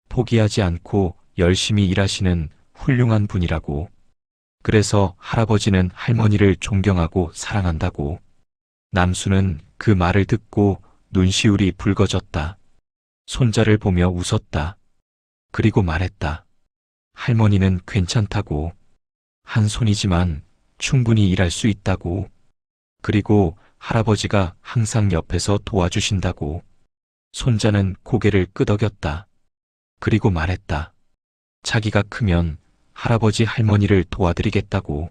포기하지 않고 열심히 일하시는 훌륭한 분이라고. 그래서 할아버지는 할머니를 존경하고 사랑한다고. 남수는 그 말을 듣고 눈시울이 붉어졌다. 손자를 보며 웃었다. 그리고 말했다. 할머니는 괜찮다고. 한 손이지만 충분히 일할 수 있다고. 그리고 할아버지가 항상 옆에서 도와주신다고. 손자는 고개를 끄덕였다. 그리고 말했다. 자기가 크면 할아버지 할머니를 도와드리겠다고.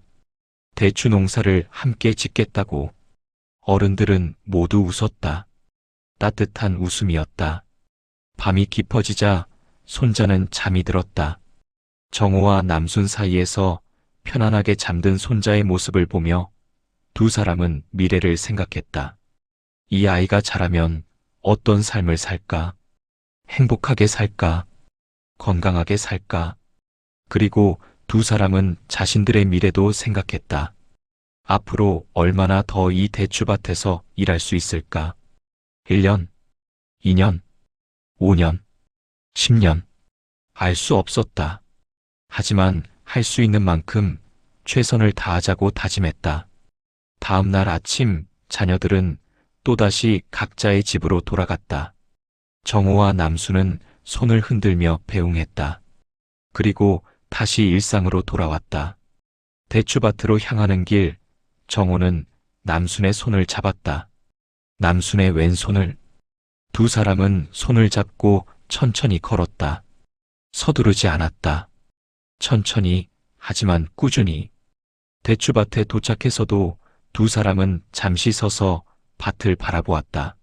대추 농사를 함께 짓겠다고. 어른들은 모두 웃었다. 따뜻한 웃음이었다. 밤이 깊어지자 손자는 잠이 들었다. 정호와 남순 사이에서 편안하게 잠든 손자의 모습을 보며 두 사람은 미래를 생각했다. 이 아이가 자라면 어떤 삶을 살까? 행복하게 살까? 건강하게 살까? 그리고 두 사람은 자신들의 미래도 생각했다. 앞으로 얼마나 더 이 대추밭에서 일할 수 있을까? 1년, 2년, 5년, 10년. 알 수 없었다. 하지만 할 수 있는 만큼 최선을 다하자고 다짐했다. 다음 날 아침 자녀들은 또다시 각자의 집으로 돌아갔다. 정호와 남수는 손을 흔들며 배웅했다. 그리고 다시 일상으로 돌아왔다. 대추밭으로 향하는 길, 정호는 남순의 손을 잡았다. 남순의 왼손을. 두 사람은 손을 잡고 천천히 걸었다. 서두르지 않았다. 천천히, 하지만 꾸준히. 대추밭에 도착해서도 두 사람은 잠시 서서 밭을 바라보았다.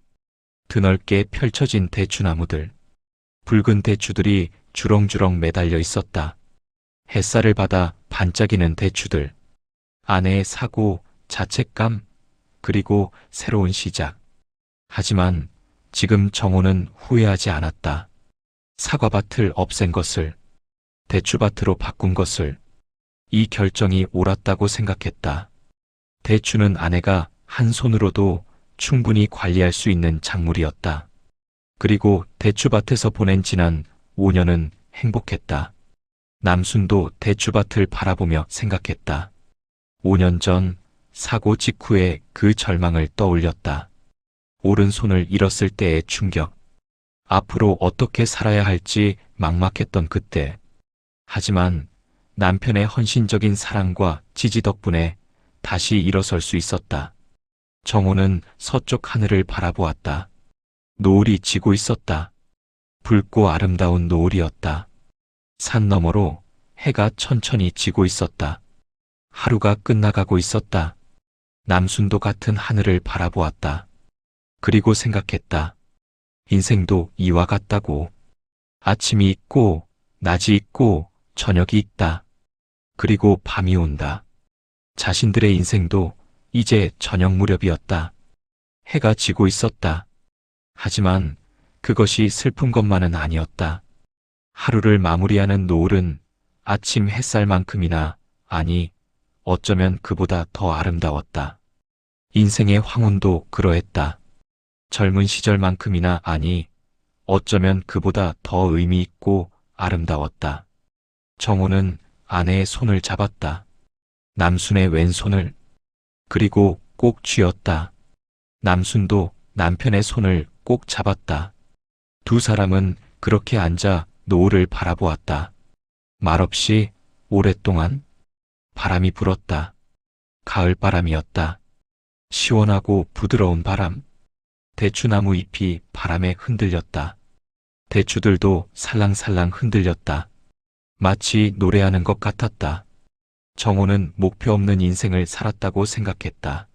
드넓게 펼쳐진 대추나무들. 붉은 대추들이 주렁주렁 매달려 있었다. 햇살을 받아 반짝이는 대추들. 아내의 사고, 자책감, 그리고 새로운 시작. 하지만 지금 정호는 후회하지 않았다. 사과밭을 없앤 것을, 대추밭으로 바꾼 것을. 이 결정이 옳았다고 생각했다. 대추는 아내가 한 손으로도 충분히 관리할 수 있는 작물이었다. 그리고 대추밭에서 보낸 지난 5년은 행복했다. 남순도 대추밭을 바라보며 생각했다. 5년 전 사고 직후에 그 절망을 떠올렸다. 오른손을 잃었을 때의 충격. 앞으로 어떻게 살아야 할지 막막했던 그때. 하지만 남편의 헌신적인 사랑과 지지 덕분에 다시 일어설 수 있었다. 정호는 서쪽 하늘을 바라보았다. 노을이 지고 있었다. 붉고 아름다운 노을이었다. 산 너머로 해가 천천히 지고 있었다. 하루가 끝나가고 있었다. 남순도 같은 하늘을 바라보았다. 그리고 생각했다. 인생도 이와 같다고. 아침이 있고, 낮이 있고, 저녁이 있다. 그리고 밤이 온다. 자신들의 인생도 이제 저녁 무렵이었다. 해가 지고 있었다. 하지만 그것이 슬픈 것만은 아니었다. 하루를 마무리하는 노을은 아침 햇살만큼이나, 아니, 어쩌면 그보다 더 아름다웠다. 인생의 황혼도 그러했다. 젊은 시절만큼이나, 아니, 어쩌면 그보다 더 의미 있고 아름다웠다. 정호는 아내의 손을 잡았다. 남순의 왼손을. 그리고 꼭 쥐었다. 남순도 남편의 손을 꼭 잡았다. 두 사람은 그렇게 앉아 노을을 바라보았다. 말없이 오랫동안. 바람이 불었다. 가을 바람이었다. 시원하고 부드러운 바람. 대추나무 잎이 바람에 흔들렸다. 대추들도 살랑살랑 흔들렸다. 마치 노래하는 것 같았다. 정호는 목표 없는 인생을 살았다고 생각했다.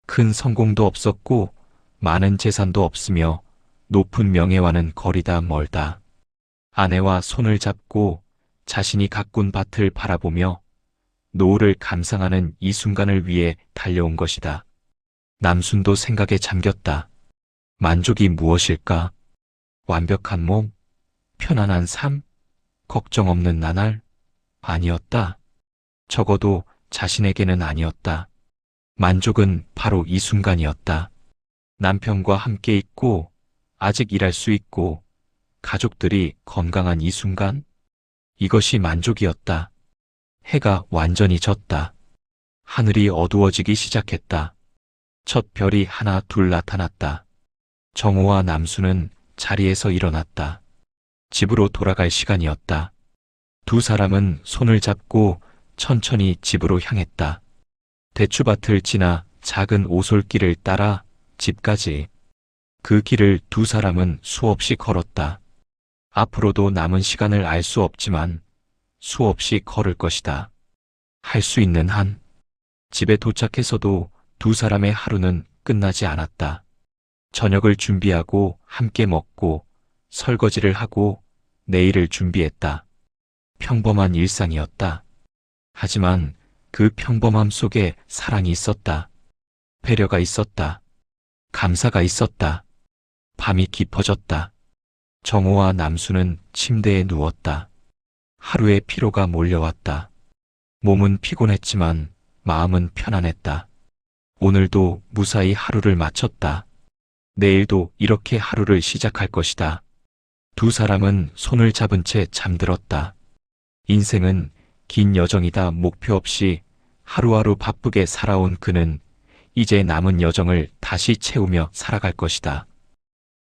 큰 성공도 없었고 많은 재산도 없으며 높은 명예와는 거리다 멀다. 아내와 손을 잡고 자신이 가꾼 밭을 바라보며 노을을 감상하는 이 순간을 위해 달려온 것이다. 남순도 생각에 잠겼다. 만족이 무엇일까? 완벽한 몸? 편안한 삶? 걱정 없는 나날? 아니었다. 적어도 자신에게는 아니었다. 만족은 바로 이 순간이었다. 남편과 함께 있고, 아직 일할 수 있고, 가족들이 건강한 이 순간? 이것이 만족이었다. 해가 완전히 졌다. 하늘이 어두워지기 시작했다. 첫 별이 하나 둘 나타났다. 정호와 남수는 자리에서 일어났다. 집으로 돌아갈 시간이었다. 두 사람은 손을 잡고 천천히 집으로 향했다. 대추밭을 지나 작은 오솔길을 따라 집까지. 그 길을 두 사람은 수없이 걸었다. 앞으로도 남은 시간을 알 수 없지만 수없이 걸을 것이다. 할 수 있는 한. 집에 도착해서도 두 사람의 하루는 끝나지 않았다. 저녁을 준비하고 함께 먹고 설거지를 하고 내일을 준비했다. 평범한 일상이었다. 하지만 그 평범함 속에 사랑이 있었다. 배려가 있었다. 감사가 있었다. 밤이 깊어졌다. 정호와 남수는 침대에 누웠다. 하루의 피로가 몰려왔다. 몸은 피곤했지만 마음은 편안했다. 오늘도 무사히 하루를 마쳤다. 내일도 이렇게 하루를 시작할 것이다. 두 사람은 손을 잡은 채 잠들었다. 인생은 긴 여정이다. 목표 없이 하루하루 바쁘게 살아온 그는 이제 남은 여정을 다시 채우며 살아갈 것이다.